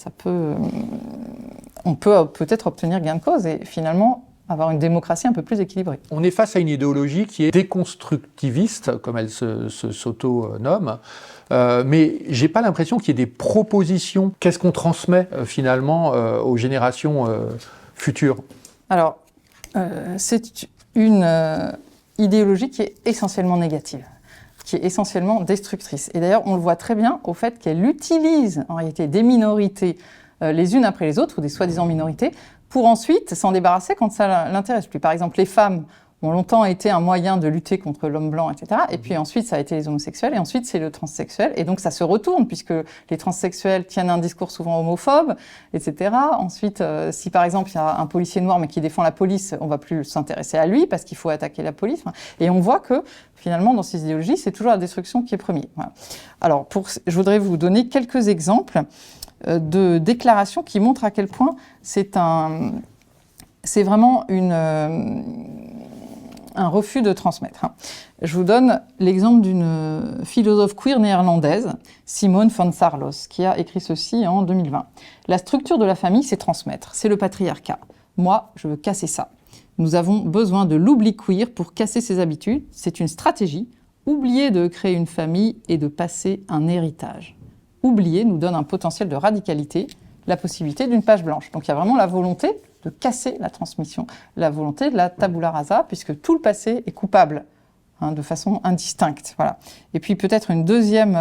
on peut peut-être obtenir gain de cause. Et finalement, avoir une démocratie un peu plus équilibrée. On est face à une idéologie qui est déconstructiviste, comme elle s'auto-nomme, mais j'ai pas l'impression qu'il y ait des propositions. Qu'est-ce qu'on transmet finalement aux générations futures? Alors, c'est une idéologie qui est essentiellement négative, qui est essentiellement destructrice. Et d'ailleurs, on le voit très bien au fait qu'elle utilise en réalité des minorités les unes après les autres, ou des soi-disant minorités, pour ensuite s'en débarrasser quand ça l'intéresse plus. Par exemple, les femmes ont longtemps été un moyen de lutter contre l'homme blanc, etc. Et puis ensuite, ça a été les homosexuels, et ensuite, c'est le transsexuel. Et donc, ça se retourne, puisque les transsexuels tiennent un discours souvent homophobe, etc. Ensuite, si par exemple, il y a un policier noir, mais qui défend la police, on ne va plus s'intéresser à lui, parce qu'il faut attaquer la police. Et on voit que, finalement, dans ces idéologies, c'est toujours la destruction qui est premier. Voilà. Alors, je voudrais vous donner quelques exemples de déclarations qui montrent à quel point c'est vraiment un refus de transmettre. Je vous donne l'exemple d'une philosophe queer néerlandaise, Simone van Saarloos, qui a écrit ceci en 2020. « La structure de la famille, c'est transmettre, c'est le patriarcat. Moi, je veux casser ça. Nous avons besoin de l'oubli queer pour casser ses habitudes. C'est une stratégie. Oublier de créer une famille et de passer un héritage. Oublier nous donne un potentiel de radicalité, la possibilité d'une page blanche. » Donc il y a vraiment la volonté de casser la transmission, la volonté de la tabula rasa, puisque tout le passé est coupable, de façon indistincte. Voilà. Et puis peut-être une deuxième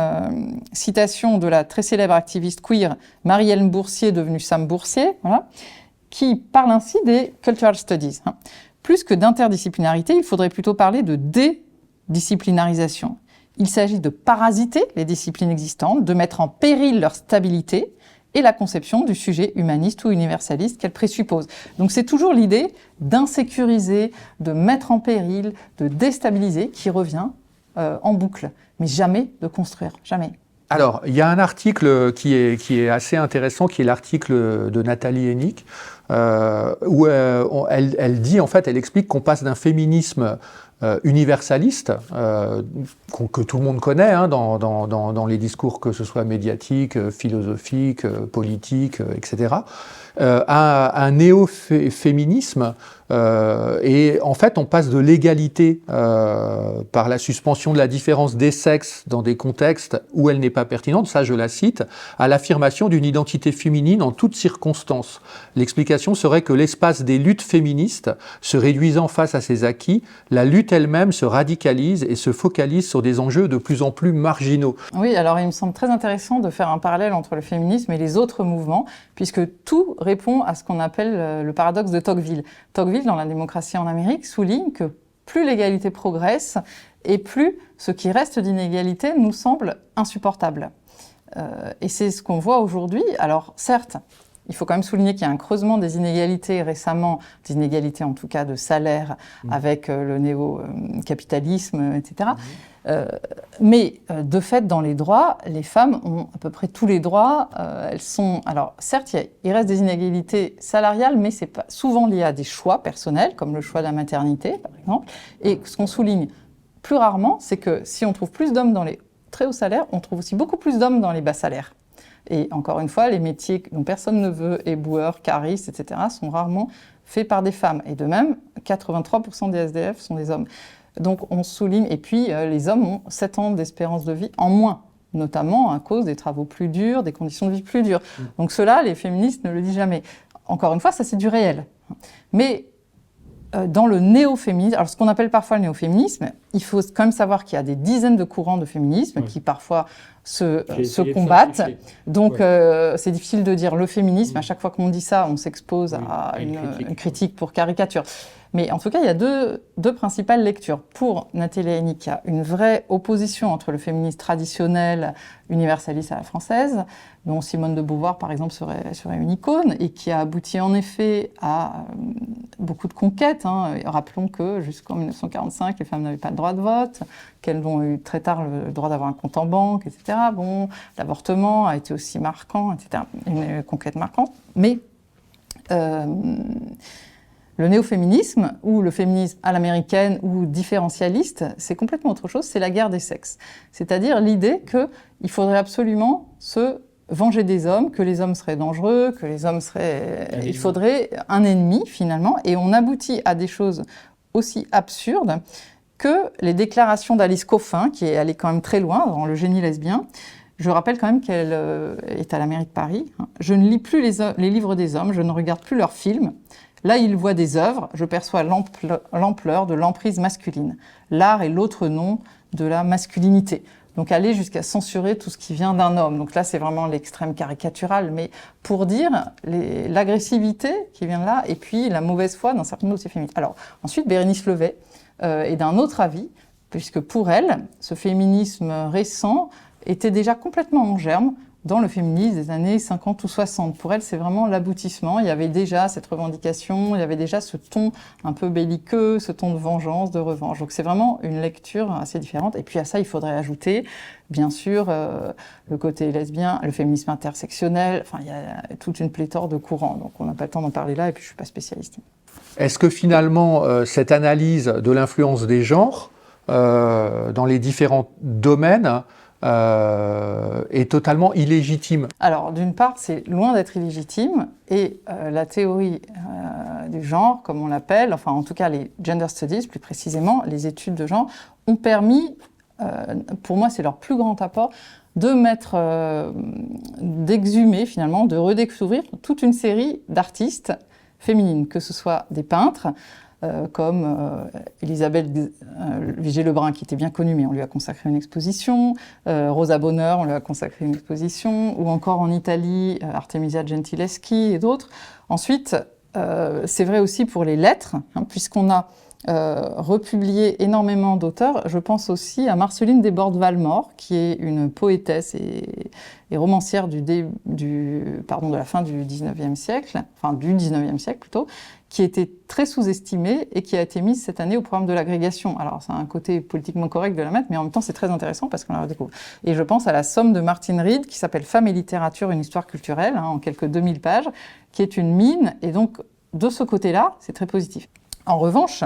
citation de la très célèbre activiste queer Marie-Hélène Boursier, devenue Sam Boursier, voilà, qui parle ainsi des cultural studies. Plus que d'interdisciplinarité, il faudrait plutôt parler de dédisciplinarisation. Il s'agit de parasiter les disciplines existantes, de mettre en péril leur stabilité et la conception du sujet humaniste ou universaliste qu'elle présuppose. Donc c'est toujours l'idée d'insécuriser, de mettre en péril, de déstabiliser qui revient en boucle, mais jamais de construire, jamais. Alors, il y a un article qui est assez intéressant, qui est l'article de Nathalie Hennig, où elle dit, en fait, elle explique qu'on passe d'un féminisme universaliste, que tout le monde connaît dans les discours, que ce soit médiatiques, philosophiques, politiques, etc., à un néo-féminisme. Et en fait, on passe de l'égalité par la suspension de la différence des sexes dans des contextes où elle n'est pas pertinente, ça je la cite, à l'affirmation d'une identité féminine en toutes circonstances. L'explication serait que l'espace des luttes féministes se réduisant face à ces acquis, la lutte elle-même se radicalise et se focalise sur des enjeux de plus en plus marginaux. Oui, alors il me semble très intéressant de faire un parallèle entre le féminisme et les autres mouvements, puisque tout répond à ce qu'on appelle le paradoxe de Tocqueville. Tocqueville, dans La démocratie en Amérique, souligne que plus l'égalité progresse et plus ce qui reste d'inégalité nous semble insupportable. Et c'est ce qu'on voit aujourd'hui. Alors certes, il faut quand même souligner qu'il y a un creusement des inégalités récemment, des inégalités en tout cas de salaire avec le néo-capitalisme, etc. Mais de fait, dans les droits, les femmes ont à peu près tous les droits. Elles sont, alors certes, il reste des inégalités salariales, mais c'est pas souvent lié à des choix personnels, comme le choix de la maternité, par exemple. Et ce qu'on souligne plus rarement, c'est que si on trouve plus d'hommes dans les très hauts salaires, on trouve aussi beaucoup plus d'hommes dans les bas salaires. Et encore une fois, les métiers dont personne ne veut, éboueurs, caristes, etc., sont rarement faits par des femmes. Et de même, 83% des SDF sont des hommes. Donc on souligne, et puis les hommes ont 7 ans d'espérance de vie en moins, notamment à cause des travaux plus durs, des conditions de vie plus dures. Donc cela, les féministes ne le disent jamais. Encore une fois, ça c'est du réel. Mais dans le néo-féminisme, alors ce qu'on appelle parfois le néo-féminisme, il faut quand même savoir qu'il y a des dizaines de courants de féminisme qui parfois se combattent. Donc c'est difficile de dire le féminisme. À chaque fois qu'on dit ça, on s'expose à une critique pour caricature. Mais en tout cas, il y a deux principales lectures. Pour Nathalie Hennig, il y a une vraie opposition entre le féminisme traditionnel, universaliste à la française, dont Simone de Beauvoir, par exemple, serait une icône, et qui a abouti en effet à beaucoup de conquêtes. Rappelons que jusqu'en 1945, les femmes n'avaient pas le droit de vote, qu'elles ont eu très tard le droit d'avoir un compte en banque, etc. Bon, l'avortement a été aussi marquant, etc. Une conquête marquante. Mais le néo-féminisme, ou le féminisme à l'américaine, ou différentialiste, c'est complètement autre chose, c'est la guerre des sexes. C'est-à-dire l'idée qu'il faudrait absolument se venger des hommes, que les hommes seraient dangereux, que les hommes seraient... Il faudrait un ennemi, finalement, et on aboutit à des choses aussi absurdes que les déclarations d'Alice Coffin, qui est allée quand même très loin dans Le génie lesbien. Je rappelle quand même qu'elle est à la mairie de Paris. Je ne lis plus les livres des hommes, je ne regarde plus leurs films. Là, ils voient des œuvres, je perçois l'ampleur de l'emprise masculine. L'art est l'autre nom de la masculinité. Donc aller jusqu'à censurer tout ce qui vient d'un homme. Donc là, c'est vraiment l'extrême caricatural, mais pour dire l'agressivité qui vient de là, et puis la mauvaise foi d'un certain nombre de ces féministes. Alors ensuite, Bérénice Levet est d'un autre avis, puisque pour elle, ce féminisme récent était déjà complètement en germe dans le féminisme des années 50 ou 60. Pour elle, c'est vraiment l'aboutissement. Il y avait déjà cette revendication, il y avait déjà ce ton un peu belliqueux, ce ton de vengeance, de revanche. Donc c'est vraiment une lecture assez différente. Et puis à ça, il faudrait ajouter, bien sûr, le côté lesbien, le féminisme intersectionnel. Enfin, il y a toute une pléthore de courants. Donc on n'a pas le temps d'en parler là, et puis je ne suis pas spécialiste. Est-ce que finalement, cette analyse de l'influence des genres dans les différents domaines est totalement illégitime? Alors, d'une part, c'est loin d'être illégitime, et la théorie du genre, comme on l'appelle, enfin en tout cas les gender studies, plus précisément, les études de genre, ont permis, pour moi c'est leur plus grand apport, de mettre, d'exhumer finalement, de redécouvrir toute une série d'artistes féminines, que ce soit des peintres, comme Elisabeth Vigée-Lebrun, qui était bien connue, mais on lui a consacré une exposition, Rosa Bonheur, on lui a consacré une exposition, ou encore en Italie, Artemisia Gentileschi et d'autres. Ensuite, c'est vrai aussi pour les lettres, hein, puisqu'on a republié énormément d'auteurs. Je pense aussi à Marceline Desbordes-Valmore, qui est une poétesse et romancière de la fin du 19e siècle, enfin du 19e siècle plutôt, qui était très sous-estimée et qui a été mise cette année au programme de l'agrégation. Alors, c'est un côté politiquement correct de la mettre, mais en même temps, c'est très intéressant parce qu'on la redécouvre. Et je pense à la somme de Martine Reed, qui s'appelle Femmes et littérature, une histoire culturelle, hein, en quelques 2000 pages, qui est une mine. Et donc, de ce côté-là, c'est très positif. En revanche,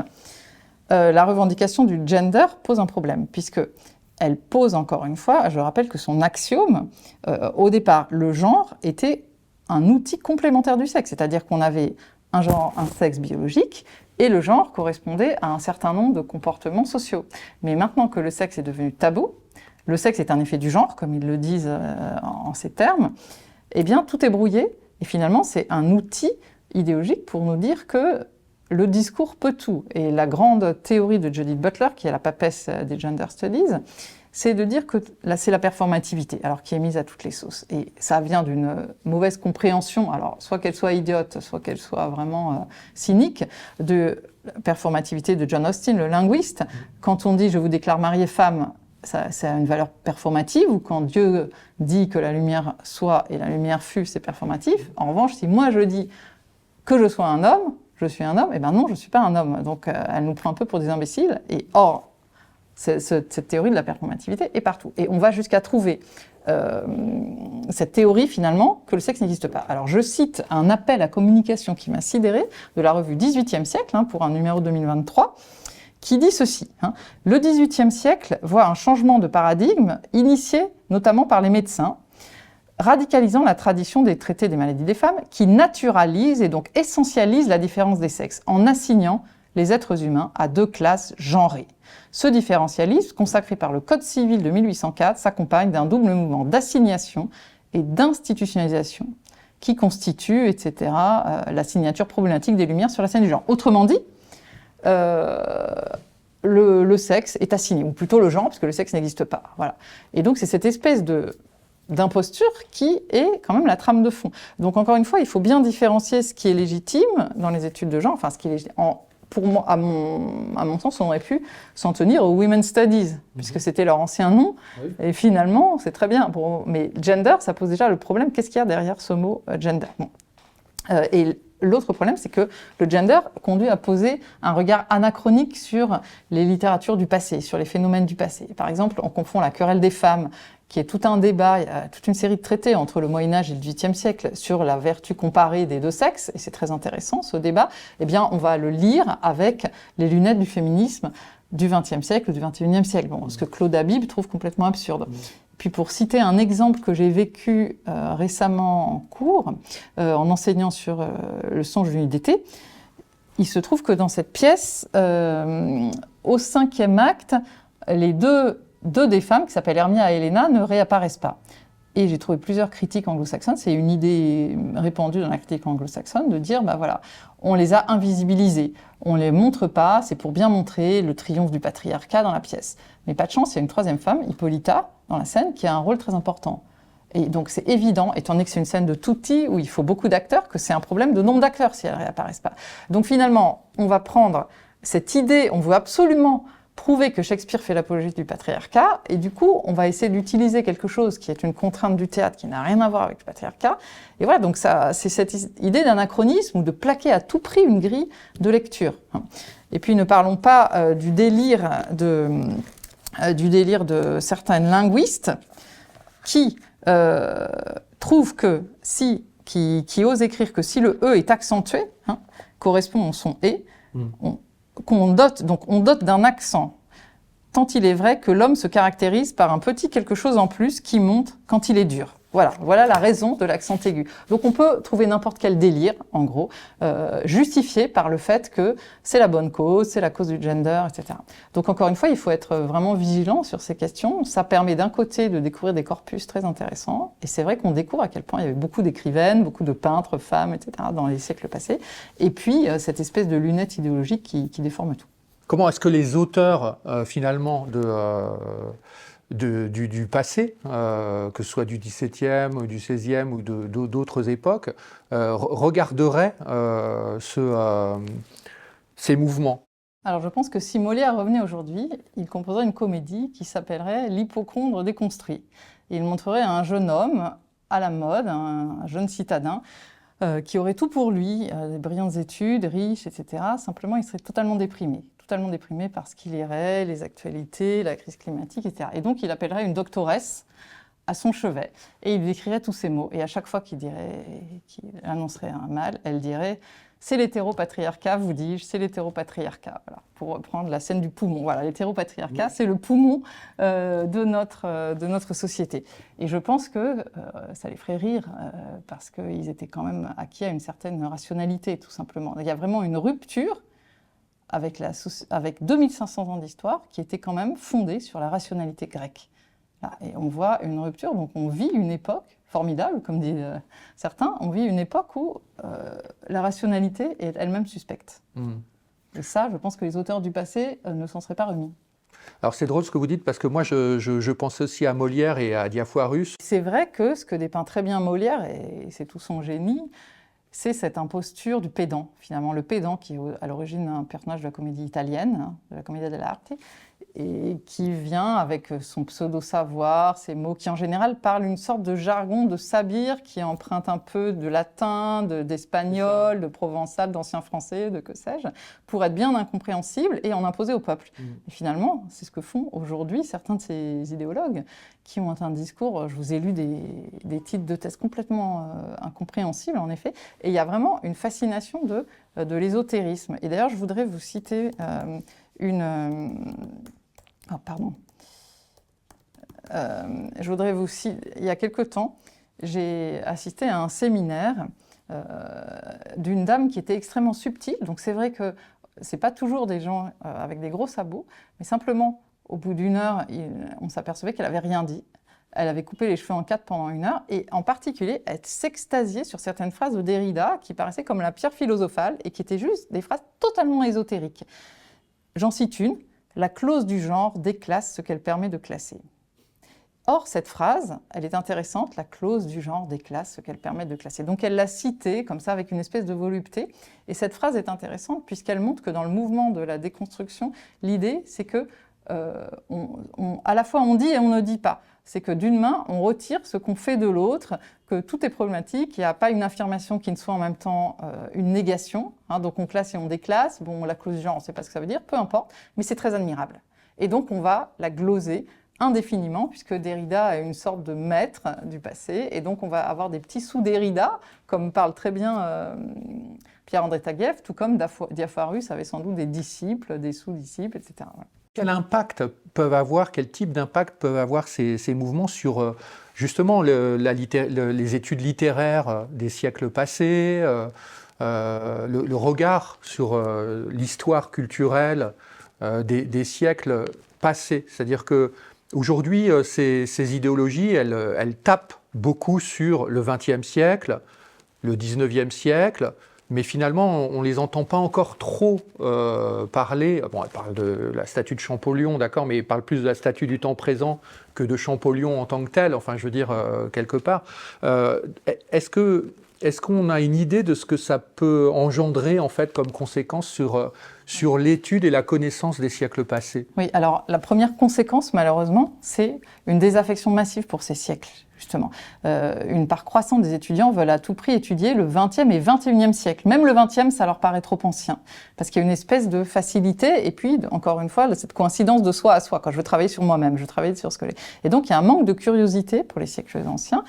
la revendication du gender pose un problème, puisque elle pose encore une fois, je rappelle que son axiome, au départ, le genre était un outil complémentaire du sexe, c'est-à-dire qu'on avait un genre, un sexe biologique, et le genre correspondait à un certain nombre de comportements sociaux. Mais maintenant que le sexe est devenu tabou, le sexe est un effet du genre, comme ils le disent en ces termes, eh bien tout est brouillé, et finalement c'est un outil idéologique pour nous dire que le discours peut tout. Et la grande théorie de Judith Butler, qui est la papesse des gender studies, c'est de dire que là, c'est la performativité, alors qui est mise à toutes les sauces. Et ça vient d'une mauvaise compréhension, alors soit qu'elle soit idiote, soit qu'elle soit vraiment cynique, de la performativité de John Austin, le linguiste. Quand on dit « je vous déclare mariée femme », ça a une valeur performative, ou quand Dieu dit que la lumière soit et la lumière fut, c'est performatif. En revanche, si moi je dis que je sois un homme, je suis un homme, et bien non, je ne suis pas un homme. Donc elle nous prend un peu pour des imbéciles. Et or, cette théorie de la performativité est partout. Et on va jusqu'à trouver cette théorie, finalement, que le sexe n'existe pas. Alors je cite un appel à communication qui m'a sidérée, de la revue 18e siècle, hein, pour un numéro 2023, qui dit ceci. Le 18e siècle voit un changement de paradigme initié notamment par les médecins, radicalisant la tradition des traités des maladies des femmes, qui naturalise et donc essentialise la différence des sexes, en assignant les êtres humains à deux classes genrées. Ce différentialisme, consacré par le Code civil de 1804, s'accompagne d'un double mouvement d'assignation et d'institutionnalisation, qui constitue, etc., la signature problématique des Lumières sur la scène du genre. Autrement dit, le sexe est assigné, ou plutôt le genre, parce que le sexe n'existe pas. Voilà. Et donc c'est cette espèce d'imposture qui est quand même la trame de fond. Donc encore une fois, il faut bien différencier ce qui est légitime dans les études de genre, enfin ce qui est légitime. Pour moi, à mon sens, on aurait pu s'en tenir aux Women's Studies, puisque c'était leur ancien nom, oui. Et finalement, c'est très bien. Mais gender, ça pose déjà le problème, qu'est-ce qu'il y a derrière ce mot gender? Bon. Et l'autre problème, c'est que le gender conduit à poser un regard anachronique sur les littératures du passé, sur les phénomènes du passé. Par exemple, on confond la querelle des femmes, qui est tout un débat, il y a toute une série de traités entre le Moyen-Âge et le XVIIIe siècle sur la vertu comparée des deux sexes, et c'est très intéressant ce débat. Eh bien, on va le lire avec les lunettes du féminisme du XXe siècle ou du XXIe siècle. Bon, ce que Claude Habib trouve complètement absurde. Puis pour citer un exemple que j'ai vécu récemment en cours, en enseignant sur le songe d'une nuit d'été, il se trouve que dans cette pièce, au 5e acte, les deux des femmes, qui s'appellent Hermia et Helena, ne réapparaissent pas. Et j'ai trouvé plusieurs critiques anglo-saxonnes, c'est une idée répandue dans la critique anglo-saxonne, de dire, bah voilà, on les a invisibilisées, on les montre pas, c'est pour bien montrer le triomphe du patriarcat dans la pièce. Mais pas de chance, il y a une 3e femme, Hippolyta, dans la scène, qui a un rôle très important. Et donc c'est évident, étant donné que c'est une scène de Tutti, où il faut beaucoup d'acteurs, que c'est un problème de nombre d'acteurs si elles ne réapparaissent pas. Donc finalement, on va prendre cette idée, on veut absolument prouver que Shakespeare fait l'apologie du patriarcat, et du coup, on va essayer d'utiliser quelque chose qui est une contrainte du théâtre, qui n'a rien à voir avec le patriarcat. Et voilà, donc ça, c'est cette idée d'anachronisme, ou de plaquer à tout prix une grille de lecture. Et puis ne parlons pas du délire de certaines linguistes qui trouvent que qui osent écrire que si le « e » est accentué, correspond au son « et », on dote d'un accent, tant il est vrai que l'homme se caractérise par un petit quelque chose en plus qui monte quand il est dur. Voilà la raison de l'accent aigu. Donc on peut trouver n'importe quel délire, en gros, justifié par le fait que c'est la bonne cause, c'est la cause du gender, etc. Donc encore une fois, il faut être vraiment vigilant sur ces questions. Ça permet d'un côté de découvrir des corpus très intéressants, et c'est vrai qu'on découvre à quel point il y avait beaucoup d'écrivaines, beaucoup de peintres, femmes, etc. dans les siècles passés, et puis cette espèce de lunette idéologique qui déforme tout. Comment est-ce que les auteurs, finalement, du passé, que ce soit du XVIIe, ou du XVIe ou d'autres époques, regarderaient ces mouvements? Alors je pense que si Molière revenait aujourd'hui, il composerait une comédie qui s'appellerait « L'hypocondre déconstruit ». Il montrerait un jeune homme à la mode, un jeune citadin, qui aurait tout pour lui, des brillantes études, riche, etc. Simplement, il serait totalement déprimé par ce qu'il lirait, les actualités, la crise climatique, etc. Et donc, il appellerait une doctoresse à son chevet, et il décrirait tous ces mots. Et à chaque fois qu'il annoncerait un mal, elle dirait « c'est l'hétéropatriarcat, vous dis-je, c'est l'hétéropatriarcat ». Voilà, pour reprendre la scène du poumon. Voilà, l'hétéropatriarcat, c'est le poumon de notre société. Et je pense que ça les ferait rire, parce qu'ils étaient quand même acquis à une certaine rationalité, tout simplement. Il y a vraiment une rupture avec 2500 ans d'histoire qui était quand même fondée sur la rationalité grecque. Là, et on voit une rupture, donc on vit une époque formidable, comme disent certains, on vit une époque où la rationalité est elle-même suspecte. Et ça, je pense que les auteurs du passé ne s'en seraient pas remis. Alors c'est drôle ce que vous dites, parce que moi je pense aussi à Molière et à Diafoirus. C'est vrai que ce que dépeint très bien Molière, et c'est tout son génie, c'est cette imposture du pédant, finalement. Le pédant qui est à l'origine un personnage de la comédie italienne, de la Commedia dell'arte, et qui vient avec son pseudo-savoir, ses mots qui en général parlent une sorte de jargon de sabir qui emprunte un peu de latin, d'espagnol, de provençal, d'ancien français, de que sais-je, pour être bien incompréhensible et en imposer au peuple. Et finalement, c'est ce que font aujourd'hui certains de ces idéologues qui ont un discours, je vous ai lu des titres de thèse complètement incompréhensibles en effet, et il y a vraiment une fascination de l'ésotérisme. Et d'ailleurs, je voudrais vous citer il y a quelque temps, j'ai assisté à un séminaire d'une dame qui était extrêmement subtile. Donc c'est vrai que c'est pas toujours des gens avec des gros sabots, mais simplement, au bout d'1 heure, on s'apercevait qu'elle avait rien dit. Elle avait coupé les cheveux en 4 pendant 1 heure, et en particulier, elle s'extasiait sur certaines phrases de Derrida qui paraissaient comme la pierre philosophale et qui étaient juste des phrases totalement ésotériques. J'en cite une, « La clause du genre déclasse ce qu'elle permet de classer ». Or, cette phrase, elle est intéressante, « La clause du genre déclasse ce qu'elle permet de classer ». Donc elle l'a citée comme ça avec une espèce de volupté. Et cette phrase est intéressante puisqu'elle montre que dans le mouvement de la déconstruction, l'idée c'est que à la fois on dit et on ne dit pas. C'est que d'une main, on retire ce qu'on fait de l'autre, que tout est problématique, il n'y a pas une affirmation qui ne soit en même temps une négation. Donc on classe et on déclasse. Bon, la clause du genre, on ne sait pas ce que ça veut dire, peu importe, mais c'est très admirable. Et donc on va la gloser indéfiniment, puisque Derrida est une sorte de maître du passé, et donc on va avoir des petits sous-Derrida, comme parle très bien Pierre-André Taguieff, tout comme Diafoirus avait sans doute des disciples, des sous-disciples, etc. Voilà. Quel type d'impact peuvent avoir ces mouvements sur justement les études littéraires des siècles passés, le regard sur l'histoire culturelle des siècles passés? C'est-à-dire qu'aujourd'hui, ces idéologies, elles tapent beaucoup sur le XXe siècle, le XIXe siècle, mais finalement, on ne les entend pas encore trop parler. Bon, elle parle de la statue de Champollion, d'accord, mais elle parle plus de la statue du temps présent que de Champollion en tant que tel, enfin, je veux dire, quelque part. Est-ce qu'on a une idée de ce que ça peut engendrer, en fait, comme conséquence sur l'étude et la connaissance des siècles passés? Oui, alors la première conséquence, malheureusement, c'est une désaffection massive pour ces siècles, justement. Une part croissante des étudiants veulent à tout prix étudier le XXe et XXIe siècle. Même le XXe, ça leur paraît trop ancien, parce qu'il y a une espèce de facilité, et puis, encore une fois, cette coïncidence de soi à soi. Quand je veux travailler sur moi-même, je travaille sur ce que j'ai. Et donc, il y a un manque de curiosité pour les siècles anciens,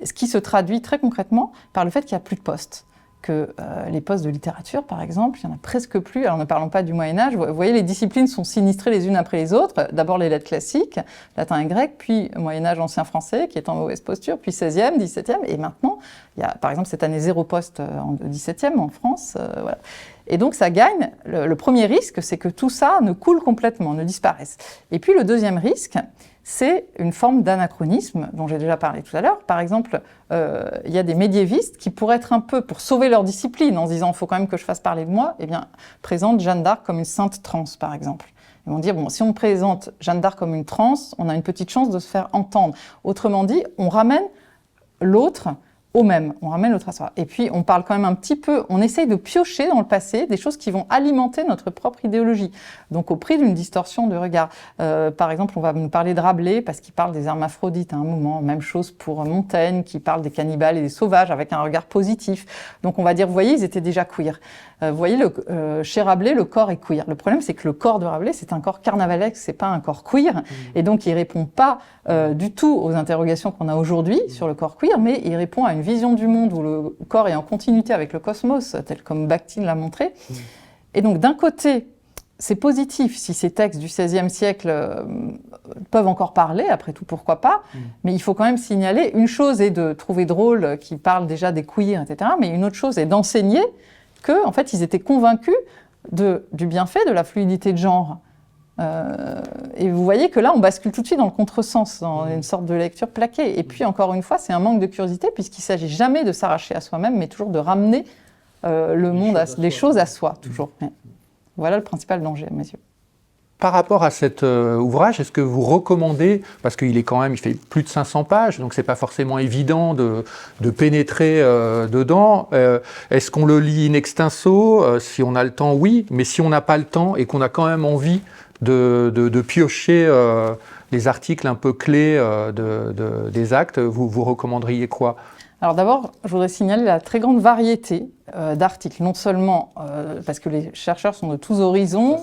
ce qui se traduit très concrètement par le fait qu'il n'y a plus de postes. Que les postes de littérature, par exemple, il n'y en a presque plus. Alors ne parlons pas du Moyen-Âge. Vous voyez, les disciplines sont sinistrées les unes après les autres. D'abord les lettres classiques, latin et grec, puis Moyen-Âge, ancien français, qui est en mauvaise posture, puis 16e, 17e, et maintenant, il y a par exemple cette année 0 poste en 17e en France. Voilà. Et donc ça gagne. Le premier risque, c'est que tout ça ne coule complètement, ne disparaisse. Et puis le deuxième risque, c'est une forme d'anachronisme dont j'ai déjà parlé tout à l'heure. Par exemple, il y a des médiévistes qui pourraient être un peu, pour sauver leur discipline, en se disant « il faut quand même que je fasse parler de moi », eh bien, présentent Jeanne d'Arc comme une sainte trans, par exemple. Ils vont dire, bon, si on présente Jeanne d'Arc comme une trans, on a une petite chance de se faire entendre. Autrement dit, on ramène l'autre au même, on ramène l'autre à soi. Et puis, on parle quand même un petit peu, on essaye de piocher dans le passé des choses qui vont alimenter notre propre idéologie. Donc, au prix d'une distorsion de regard. Par exemple, on va nous parler de Rabelais parce qu'il parle des hermaphrodites à un moment. Même chose pour Montaigne qui parle des cannibales et des sauvages avec un regard positif. Donc, on va dire, vous voyez, ils étaient déjà queer. Vous voyez, chez Rabelais, le corps est queer. Le problème, c'est que le corps de Rabelais, c'est un corps carnavalesque, c'est pas un corps queer. Et donc, il répond pas du tout aux interrogations qu'on a aujourd'hui sur le corps queer, mais il répond à une vision du monde où le corps est en continuité avec le cosmos, tel comme Bakhtin l'a montré. Et donc, d'un côté, c'est positif si ces textes du XVIe siècle peuvent encore parler, après tout, pourquoi pas, mais il faut quand même signaler, une chose est de trouver drôle qu'ils parlent déjà des queers, etc., mais une autre chose est d'enseigner que, en fait, ils étaient convaincus du bienfait de la fluidité de genre. Et vous voyez que là, on bascule tout de suite dans le contresens, dans une sorte de lecture plaquée. Et puis, encore une fois, c'est un manque de curiosité, puisqu'il ne s'agit jamais de s'arracher à soi-même, mais toujours de ramener les choses à soi, toujours. Voilà le principal danger, à mes yeux. Par rapport à cet ouvrage, est-ce que vous recommandez, parce qu'il est quand même, il fait plus de 500 pages, donc c'est pas forcément évident de pénétrer dedans. Est-ce qu'on le lit in extenso? Si on a le temps, oui, mais si on n'a pas le temps et qu'on a quand même envie de piocher les articles un peu clés des actes, vous recommanderiez quoi? Alors d'abord, je voudrais signaler la très grande variété d'articles, non seulement parce que les chercheurs sont de tous horizons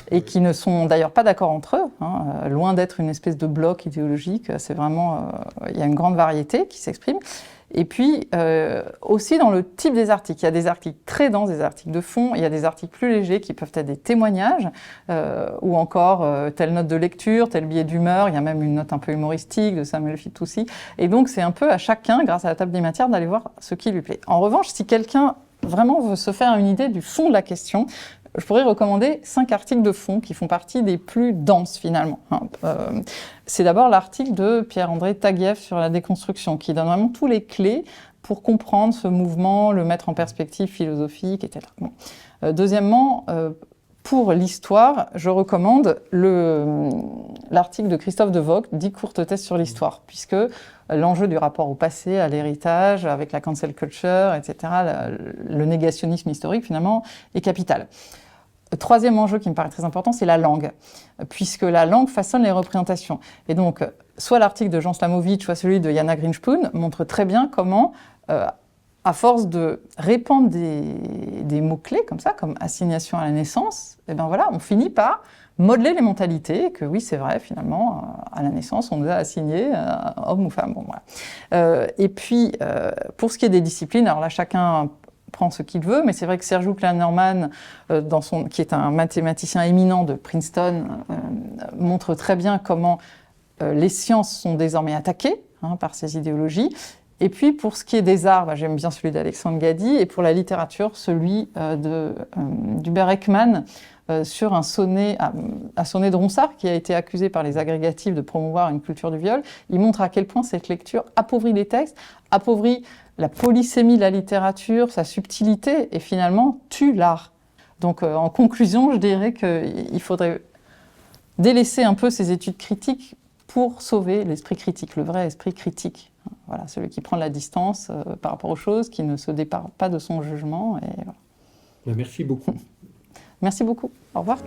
et qui ne sont d'ailleurs pas d'accord entre eux, loin d'être une espèce de bloc idéologique, c'est vraiment, il y a une grande variété qui s'exprime. Et puis aussi dans le type des articles, il y a des articles très denses, des articles de fond, il y a des articles plus légers qui peuvent être des témoignages, ou encore telle note de lecture, tel billet d'humeur, il y a même une note un peu humoristique de Samuel Fitoussi. Et donc c'est un peu à chacun, grâce à la table des matières, d'aller voir ce qui lui plaît. En revanche, si quelqu'un vraiment veut se faire une idée du fond de la question, je pourrais recommander 5 articles de fond qui font partie des plus denses finalement. C'est d'abord l'article de Pierre-André Taguieff sur la déconstruction, qui donne vraiment tous les clés pour comprendre ce mouvement, le mettre en perspective philosophique, etc. Bon. Deuxièmement, pour l'histoire, je recommande l'article de Christophe de Vogt, 10 courtes thèses sur l'histoire, puisque l'enjeu du rapport au passé, à l'héritage, avec la cancel culture, etc., le négationnisme historique, finalement, est capital. Le troisième enjeu qui me paraît très important, c'est la langue, puisque la langue façonne les représentations. Et donc, soit l'article de Jean Slamovitch, soit celui de Jana Grinspoon montrent très bien comment à force de répandre des mots-clés comme ça, comme assignation à la naissance, et ben voilà, on finit par modeler les mentalités, que oui, c'est vrai, finalement, à la naissance, on nous a assigné homme ou femme. Bon, voilà. Et puis, pour ce qui est des disciplines, alors là, chacun prend ce qu'il veut, mais c'est vrai que Sergio Klainerman, qui est un mathématicien éminent de Princeton, montre très bien comment les sciences sont désormais attaquées par ces idéologies. Et puis, pour ce qui est des arts, j'aime bien celui d'Alexandre Gady, et pour la littérature, celui d'Hubert Ekman, sur un sonnet de Ronsard, qui a été accusé par les agrégatifs de promouvoir une culture du viol. Il montre à quel point cette lecture appauvrit les textes, appauvrit la polysémie de la littérature, sa subtilité, et finalement tue l'art. Donc, en conclusion, je dirais qu'il faudrait délaisser un peu ces études critiques pour sauver l'esprit critique, le vrai esprit critique. Voilà, celui qui prend de la distance par rapport aux choses, qui ne se départ pas de son jugement. Et voilà. Merci beaucoup. Merci beaucoup. Au revoir.